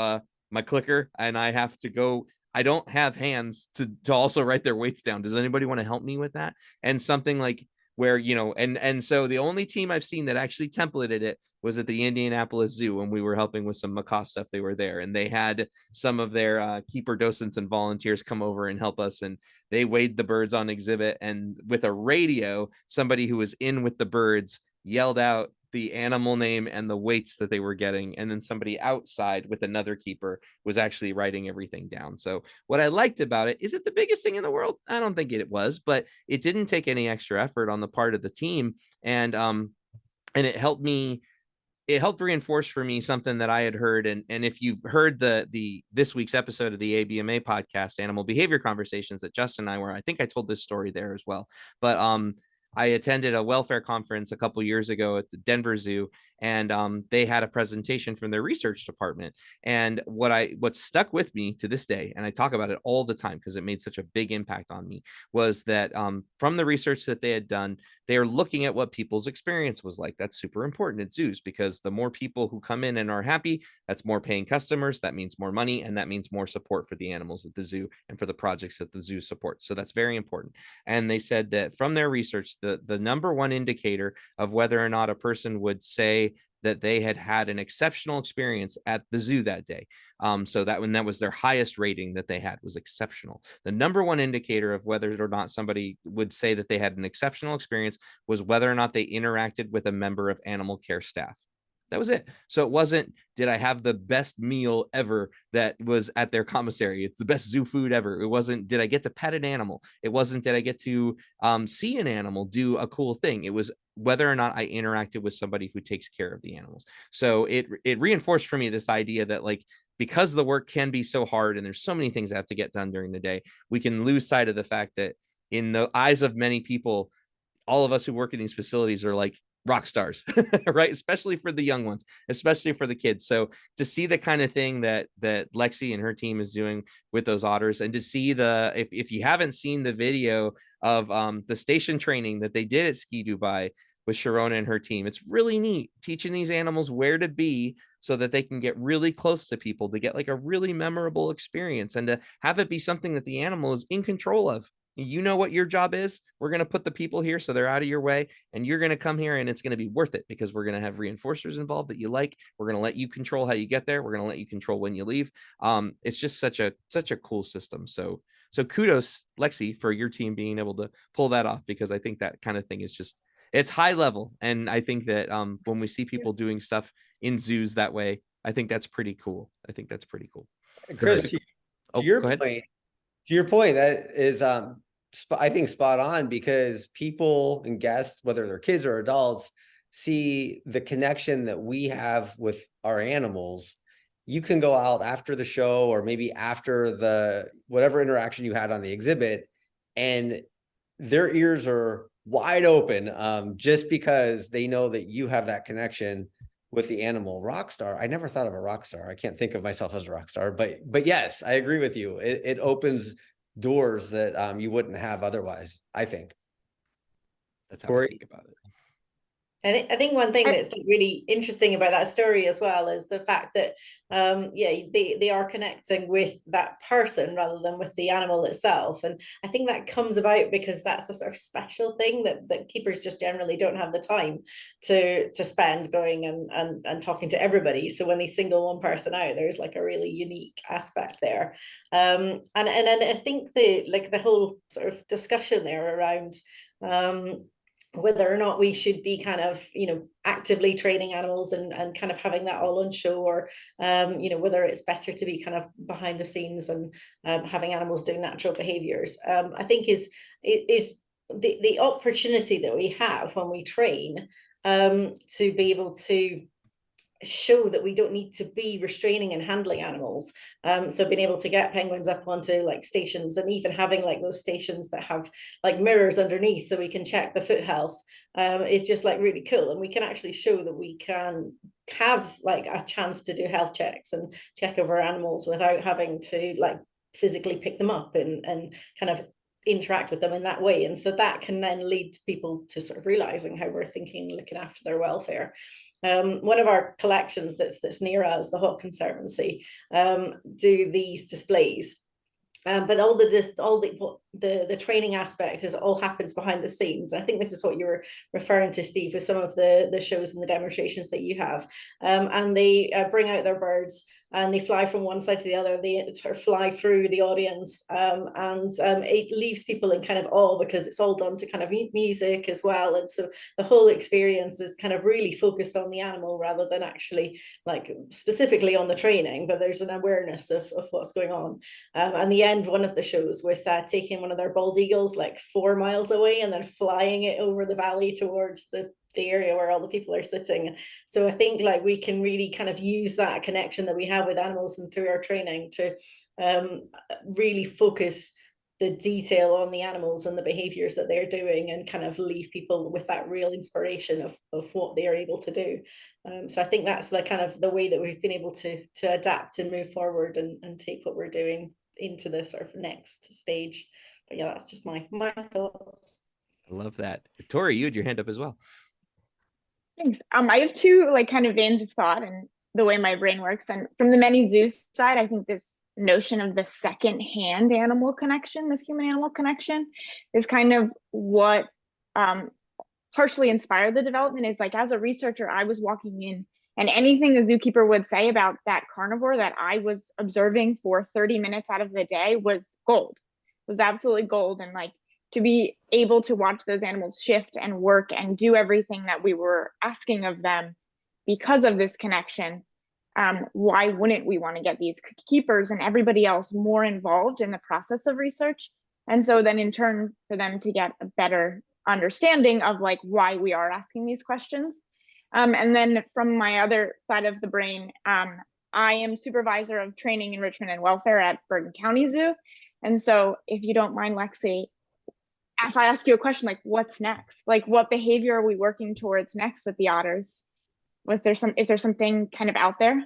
my clicker, and I have to go. I don't have hands to also write their weights down. Does anybody want to help me with that? And something like where, and so the only team I've seen that actually templated it was at the Indianapolis Zoo when we were helping with some macaque stuff. They were there and they had some of their keeper docents and volunteers come over and help us, and they weighed the birds on exhibit, and with a radio, somebody who was in with the birds yelled out the animal name and the weights that they were getting, and then somebody outside with another keeper was actually writing everything down. So what I liked about it, is it the biggest thing in the world? I don't think it was, but it didn't take any extra effort on the part of the team, and it helped reinforce for me something that I had heard. And if you've heard this week's episode of the ABMA podcast, Animal Behavior Conversations, that Justin and I were, I think I told this story there as well, but I attended a welfare conference a couple years ago at the Denver Zoo, and they had a presentation from their research department. And what stuck with me to this day, and I talk about it all the time because it made such a big impact on me, was that from the research that they had done, they are looking at what people's experience was like. That's super important at zoos, because the more people who come in and are happy, that's more paying customers. That means more money, and that means more support for the animals at the zoo and for the projects that the zoo supports. So that's very important. And they said that from their research, the number one indicator of whether or not a person would say that they had had an exceptional experience at the zoo that day. So that when that was their highest rating that they had was exceptional. The number one indicator of whether or not somebody would say that they had an exceptional experience was whether or not they interacted with a member of animal care staff. That was it. So it wasn't, did I have the best meal ever that was at their commissary? It's the best zoo food ever. It wasn't, did I get to pet an animal? It wasn't, did I get to see an animal do a cool thing? It was whether or not I interacted with somebody who takes care of the animals. So it reinforced for me this idea that, like, because the work can be so hard and there's so many things that have to get done during the day, we can lose sight of the fact that in the eyes of many people, all of us who work in these facilities are like rock stars, right? Especially for the young ones, especially for the kids. So to see the kind of thing that Lexi and her team is doing with those otters, and to see the, if you haven't seen the video of the station training that they did at Ski Dubai with Sharona and her team, it's really neat, teaching these animals where to be so that they can get really close to people, to get like a really memorable experience, and to have it be something that the animal is in control of. You know what your job is. We're going to put the people here so they're out of your way, and you're going to come here and it's going to be worth it because we're going to have reinforcers involved that you like. We're going to let you control how you get there. We're going to let you control when you leave. It's just such a cool system. So kudos, Lexi, for your team being able to pull that off, because I think that kind of thing is just, it's high level. And I think that when we see people doing stuff in zoos that way, I think that's pretty cool. Chris, to your go ahead. point, to your point, that is, I think, spot on, because people and guests, whether they're kids or adults, see the connection that we have with our animals. You can go out after the show, or maybe after the whatever interaction you had on the exhibit, and their ears are wide open, just because they know that you have that connection with the animal. Rock star. I never thought of a rock star. I can't think of myself as a rock star, but yes, I agree with you. It opens doors that you wouldn't have otherwise, I think. That's how Corey? I think about it. I think one thing that's like really interesting about that story as well is the fact that they are connecting with that person rather than with the animal itself. And I think that comes about because that's a sort of special thing that keepers just generally don't have the time to spend going and talking to everybody. So when they single one person out, there's like a really unique aspect there. And I think the whole sort of discussion there around whether or not we should be kind of, actively training animals and kind of having that all on show, or, whether it's better to be kind of behind the scenes and having animals doing natural behaviors, I think is the opportunity that we have when we train to be able to show that we don't need to be restraining and handling animals. So being able to get penguins up onto like stations, and even having like those stations that have like mirrors underneath so we can check the foot health, is just like really cool. And we can actually show that we can have like a chance to do health checks and check over animals without having to like physically pick them up and kind of interact with them in that way. And so that can then lead people to sort of realizing how we're thinking, looking after their welfare. One of our collections that's near us, the Hawke Conservancy, do these displays. But all the training aspect is all happens behind the scenes. And I think this is what you were referring to, Steve, with some of the shows and the demonstrations that you have. And they bring out their birds and they fly from one side to the other. They sort of fly through the audience, and it leaves people in kind of awe because it's all done to kind of music as well. And so the whole experience is kind of really focused on the animal rather than actually like specifically on the training, but there's an awareness of what's going on. And the end one of the shows with taking one of their bald eagles like 4 miles away and then flying it over the valley towards the area where all the people are sitting. So I think like we can really kind of use that connection that we have with animals and through our training to really focus the detail on the animals and the behaviors that they're doing, and kind of leave people with that real inspiration of what they are able to do. So I think that's the kind of the way that we've been able to adapt and move forward and take what we're doing into the sort of next stage. But yeah, that's just my thoughts. I love that. Tori, you had your hand up as well. Thanks. I have two like kind of veins of thought and the way my brain works. And from the Many Zoos side, I think this notion of the second-hand animal connection, this human animal connection, is kind of what partially inspired the development is like, as a researcher, I was walking in and anything the zookeeper would say about that carnivore that I was observing for 30 minutes out of the day was gold. It was absolutely gold. And like, to be able to watch those animals shift and work and do everything that we were asking of them because of this connection, why wouldn't we want to get these keepers and everybody else more involved in the process of research? And so then in turn for them to get a better understanding of like why we are asking these questions. And then from my other side of the brain, I am supervisor of training, enrichment, and welfare at Bergen County Zoo. And so if you don't mind, Lexi, if I ask you a question like, what's next? Like, what behavior are we working towards next with the otters? Is there something kind of out there?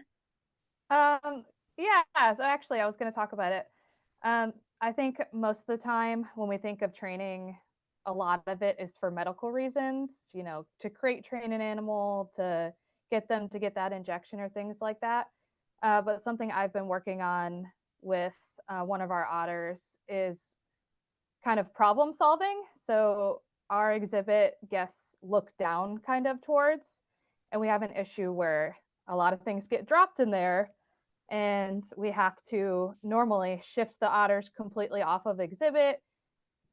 Yeah, so actually I was going to talk about it. I think most of the time when we think of training, a lot of it is for medical reasons, you know, to crate train an animal, to get them to get that injection or things like that. But something I've been working on with one of our otters is kind of problem solving. So our exhibit guests look down kind of towards, and we have an issue where a lot of things get dropped in there, and we have to normally shift the otters completely off of exhibit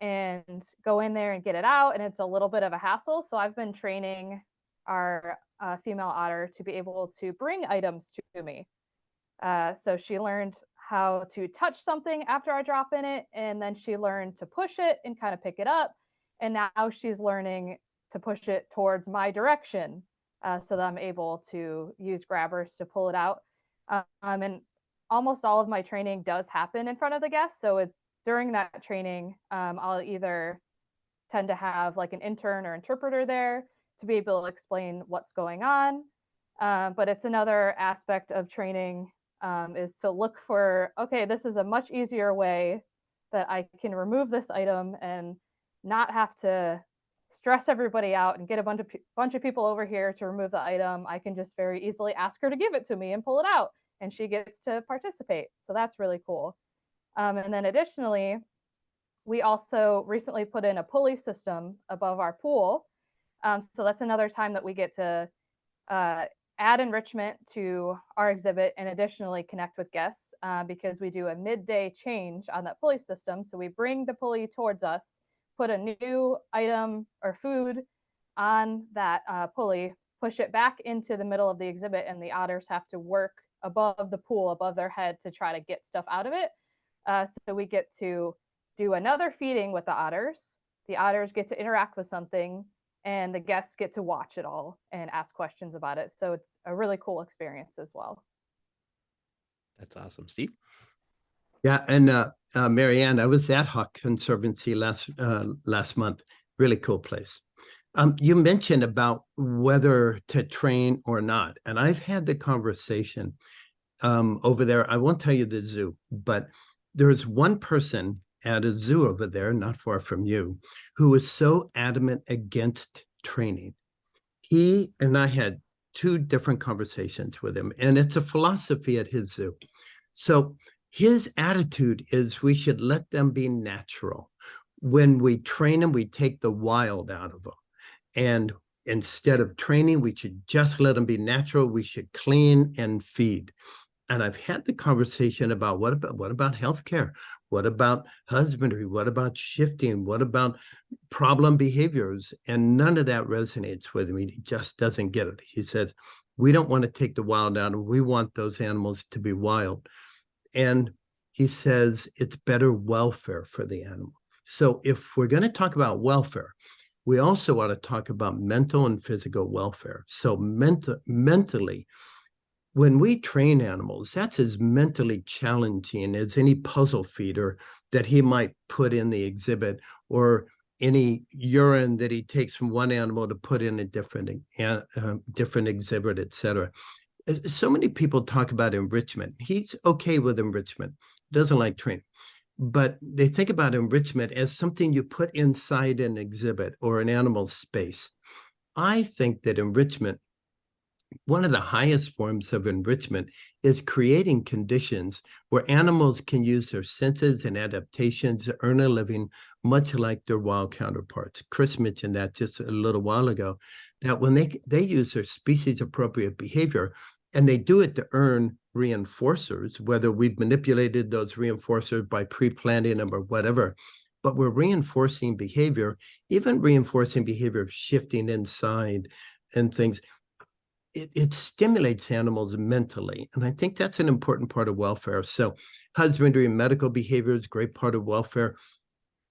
and go in there and get it out, and it's a little bit of a hassle. So I've been training our female otter to be able to bring items to me. So she learned how to touch something after I drop in it, and then she learned to push it and kind of pick it up, and now she's learning to push it towards my direction, so that I'm able to use grabbers to pull it out. And almost all of my training does happen in front of the guests, so during that training, I'll either tend to have like an intern or interpreter there to be able to explain what's going on. But it's another aspect of training, is to look for, okay, this is a much easier way that I can remove this item and not have to stress everybody out and get a bunch of people over here to remove the item. I can just very easily ask her to give it to me and pull it out, and she gets to participate. So that's really cool. And then additionally, we also recently put in a pulley system above our pool. So that's another time that we get to add enrichment to our exhibit and additionally connect with guests, because we do a midday change on that pulley system. So we bring the pulley towards us, put a new item or food on that pulley, push it back into the middle of the exhibit, and the otters have to work above the pool, above their head, to try to get stuff out of it. So we get to do another feeding with the otters. The otters get to interact with something, and the guests get to watch it all and ask questions about it. So it's a really cool experience as well. That's awesome. Steve? Yeah, and Marianne, I was at Hawk Conservancy last month. Really cool place. You mentioned about whether to train or not, and I've had the conversation over there. I won't tell you the zoo, but there's one person at a zoo over there, not far from you, who was so adamant against training. He and I had 2 different conversations with him, and it's a philosophy at his zoo. So his attitude is we should let them be natural. When we train them, we take the wild out of them. And instead of training, we should just let them be natural. We should clean and feed. And I've had the conversation about what about healthcare? What about husbandry? What about shifting? What about problem behaviors? And none of that resonates with me. He just doesn't get it. He says, we don't want to take the wild out, and we want those animals to be wild. And he says it's better welfare for the animal. So if we're going to talk about welfare, we also ought to talk about mental and physical welfare. So mentally, when we train animals, that's as mentally challenging as any puzzle feeder that he might put in the exhibit, or any urine that he takes from one animal to put in a different exhibit, etc. So many people talk about enrichment. He's okay with enrichment, doesn't like training, but they think about enrichment as something you put inside an exhibit or an animal space. I think that enrichment one of the highest forms of enrichment is creating conditions where animals can use their senses and adaptations to earn a living, much like their wild counterparts. Chris mentioned that just a little while ago, that when they use their species appropriate behavior, and they do it to earn reinforcers, whether we've manipulated those reinforcers by pre-planting them or whatever, but we're reinforcing behavior, even reinforcing behavior of shifting inside and things. It stimulates animals mentally. And I think that's an important part of welfare. So husbandry and medical behavior is a great part of welfare.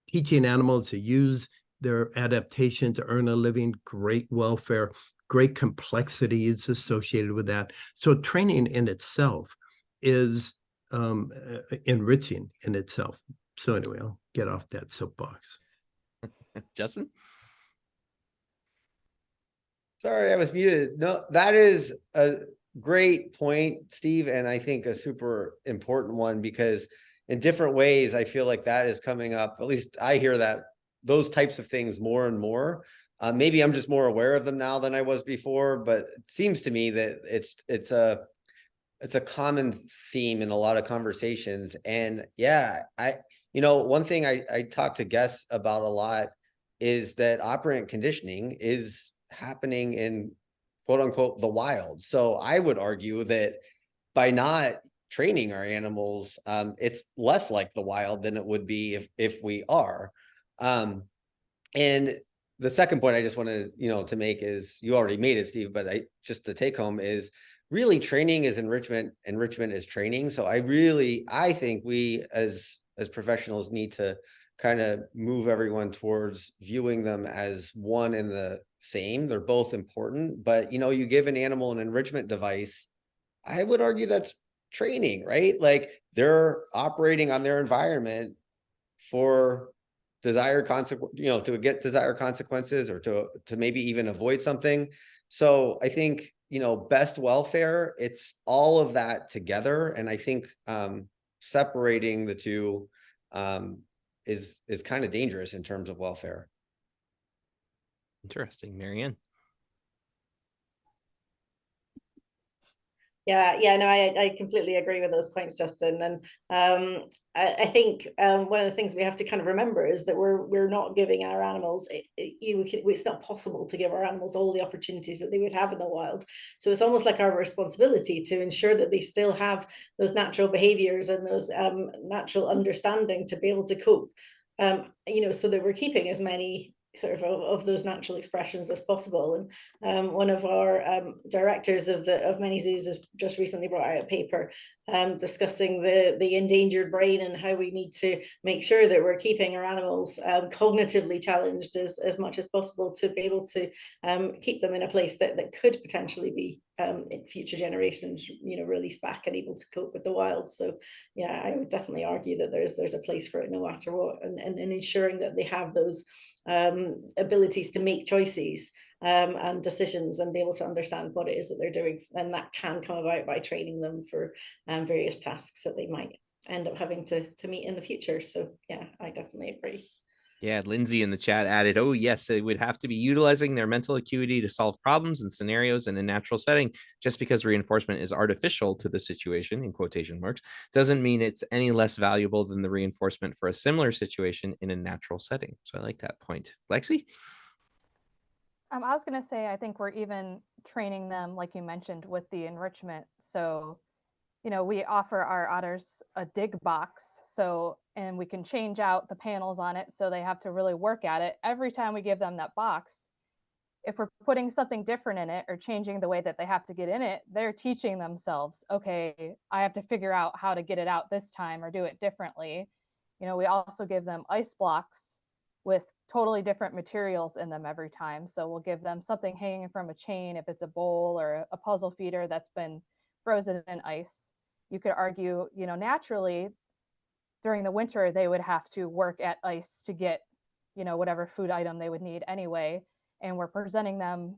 Teaching animals to use their adaptation to earn a living, great welfare, great complexity is associated with that. So training in itself is enriching in itself. So anyway, I'll get off that soapbox. Justin? Sorry, I was muted. No, that is a great point, Steve, and I think a super important one, because in different ways, I feel like that is coming up. At least I hear that those types of things more and more. Maybe I'm just more aware of them now than I was before, but it seems to me that it's a common theme in a lot of conversations. And yeah, one thing I talk to guests about a lot is that operant conditioning is happening in quote unquote the wild. So I would argue that by not training our animals, it's less like the wild than it would be if we are. And the second point I just wanted to make is, you already made it, Steve, but just the take home is really training is enrichment is training. So I think we as professionals need to kind of move everyone towards viewing them as one and the same. They're both important, but you give an animal an enrichment device, I would argue that's training, right? Like they're operating on their environment for desired consequence, to get desired consequences, or to maybe even avoid something. So I think, best welfare, it's all of that together. And I think separating the two is kind of dangerous in terms of welfare. Interesting. Marianne? Yeah, no, I completely agree with those points, Justin. And I think one of the things we have to kind of remember is that we're not giving our animals, it's not possible to give our animals all the opportunities that they would have in the wild. So it's almost like our responsibility to ensure that they still have those natural behaviors and those natural understanding to be able to cope. So that we're keeping as many sort of those natural expressions as possible. And one of our directors of many zoos has just recently brought out a paper discussing the endangered brain and how we need to make sure that we're keeping our animals cognitively challenged as much as possible, to be able to keep them in a place that could potentially be in future generations released back and able to cope with the wild. So yeah, I would definitely argue that there's a place for it no matter what, and ensuring that they have those abilities to make choices and decisions and be able to understand what it is that they're doing. And that can come about by training them for various tasks that they might end up having to meet in the future. So yeah, I definitely agree. Yeah, Lindsay in the chat added, oh, yes, they would have to be utilizing their mental acuity to solve problems and scenarios in a natural setting. Just because reinforcement is artificial to the situation, in quotation marks, doesn't mean it's any less valuable than the reinforcement for a similar situation in a natural setting. So I like that point. Lexi? I was going to say, I think we're even training them, like you mentioned, with the enrichment. So, we offer our otters a dig box. And we can change out the panels on it. So they have to really work at it. Every time we give them that box, if we're putting something different in it or changing the way that they have to get in it, they're teaching themselves, okay, I have to figure out how to get it out this time or do it differently. We also give them ice blocks with totally different materials in them every time. So we'll give them something hanging from a chain if it's a bowl or a puzzle feeder that's been frozen in ice. You could argue, naturally during the winter they would have to work at ice to get, whatever food item they would need anyway. And we're presenting them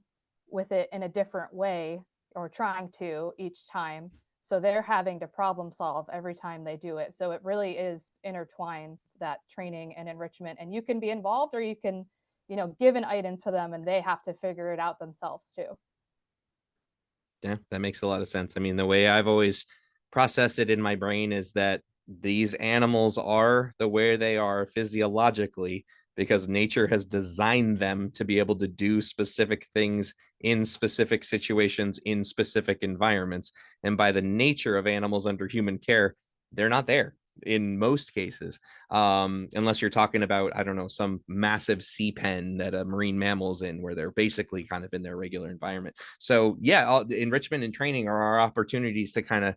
with it in a different way, or trying to each time. So they're having to problem solve every time they do it. So it really is intertwined, that training and enrichment. And you can be involved, or you can, give an item to them and they have to figure it out themselves too. Yeah, that makes a lot of sense. I mean, the way I've always processed it in my brain is that these animals are the way they are physiologically because nature has designed them to be able to do specific things in specific situations in specific environments. And by the nature of animals under human care, they're not there in most cases, unless you're talking about, I don't know, some massive sea pen that a marine mammal's in where they're basically kind of in their regular environment. So yeah, enrichment and training are our opportunities to kind of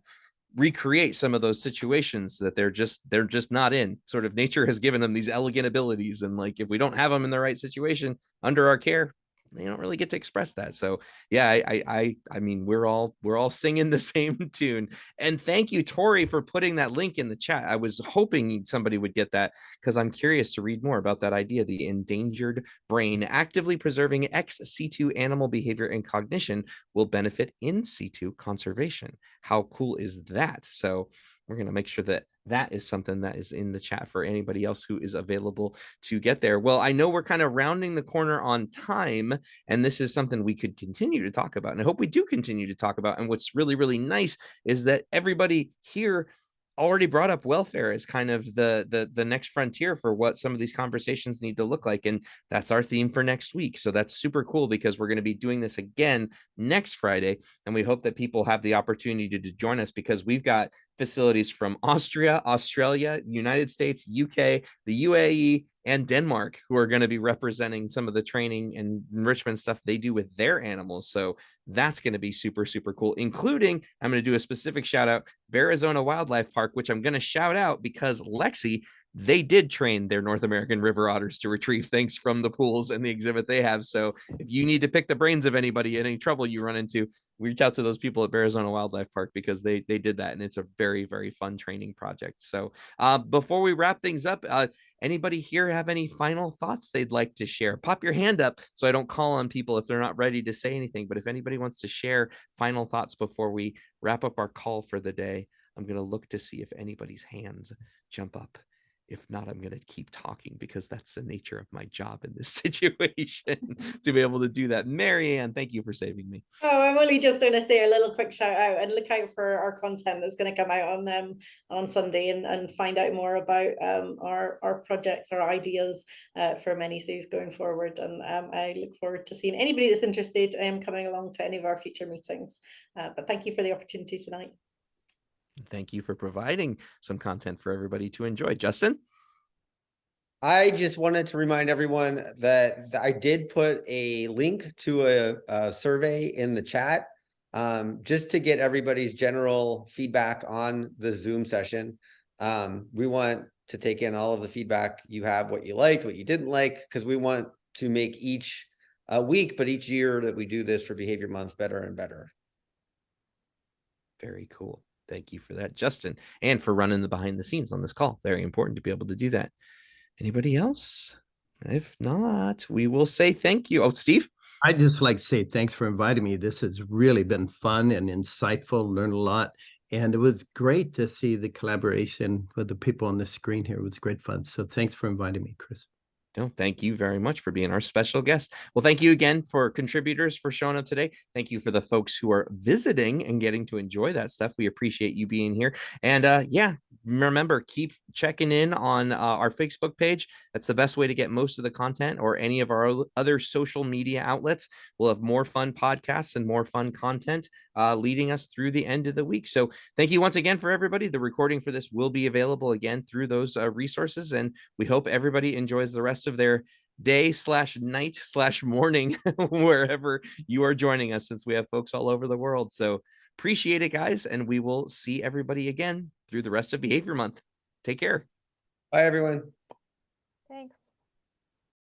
recreate some of those situations that they're just not in. Sort of nature has given them these elegant abilities, and like if we don't have them in the right situation under our care, they don't really get to express that. So yeah, I mean, we're all singing the same tune. And thank you, Tori, for putting that link in the chat. I was hoping somebody would get that because I'm curious to read more about that idea, the endangered brain actively preserving ex situ animal behavior and cognition will benefit in situ conservation. How cool is that? So we're going to make sure that that is something that is in the chat for anybody else who is available to get there. Well, I know we're kind of rounding the corner on time, and this is something we could continue to talk about. And I hope we do continue to talk about. And what's really, really nice is that everybody here already brought up welfare as kind of the next frontier for what some of these conversations need to look like. And that's our theme for next week. So that's super cool because we're going to be doing this again next Friday. And we hope that people have the opportunity to join us because we've got facilities from Austria, Australia, United States, UK, the UAE, and Denmark who are going to be representing some of the training and enrichment stuff they do with their animals. So that's going to be super, super cool, including I'm going to do a specific shout out, Arizona Wildlife Park, which I'm going to shout out because Lexi, they did train their North American river otters to retrieve things from the pools and the exhibit they have. So if you need to pick the brains of anybody, any trouble you run into, reach out to those people at Arizona Wildlife Park because they did that. And it's a very, very fun training project. So before we wrap things up, anybody here have any final thoughts they'd like to share? Pop your hand up so I don't call on people if they're not ready to say anything. But if anybody wants to share final thoughts before we wrap up our call for the day, I'm going to look to see if anybody's hands jump up. If not, I'm going to keep talking because that's the nature of my job in this situation to be able to do that. Marianne, thank you for saving me. Oh, I'm only just going to say a little quick shout out and look out for our content that's going to come out on Sunday and find out more about our projects, our ideas for many zoos going forward. And I look forward to seeing anybody that's interested coming along to any of our future meetings. But thank you for the opportunity tonight. Thank you for providing some content for everybody to enjoy. Justin? I just wanted to remind everyone that I did put a link to a survey in the chat just to get everybody's general feedback on the Zoom session. We want to take in all of the feedback you have, what you liked, what you didn't like, because we want to make each week, but each year that we do this for Behavior Month better and better. Very cool. Thank you for that, Justin, and for running the behind the scenes on this call. Very important to be able to do that. Anybody else? If not, we will say thank you. Oh, Steve? I'd just like to say thanks for inviting me. This has really been fun and insightful, learned a lot. And it was great to see the collaboration with the people on the screen here. It was great fun. So thanks for inviting me, Chris. No, thank you very much for being our special guest. Well, thank you again for contributors for showing up today. Thank you for the folks who are visiting and getting to enjoy that stuff. We appreciate you being here. And yeah, remember, keep checking in on our Facebook page. That's the best way to get most of the content, or any of our other social media outlets. We'll have more fun podcasts and more fun content leading us through the end of the week. So thank you once again for everybody. The recording for this will be available again through those resources. And we hope everybody enjoys the rest of their day/night/morning wherever you are joining us, since we have folks all over the world. So appreciate it, guys. And we will see everybody again through the rest of Behavior Month. Take care. Bye, everyone. Thanks.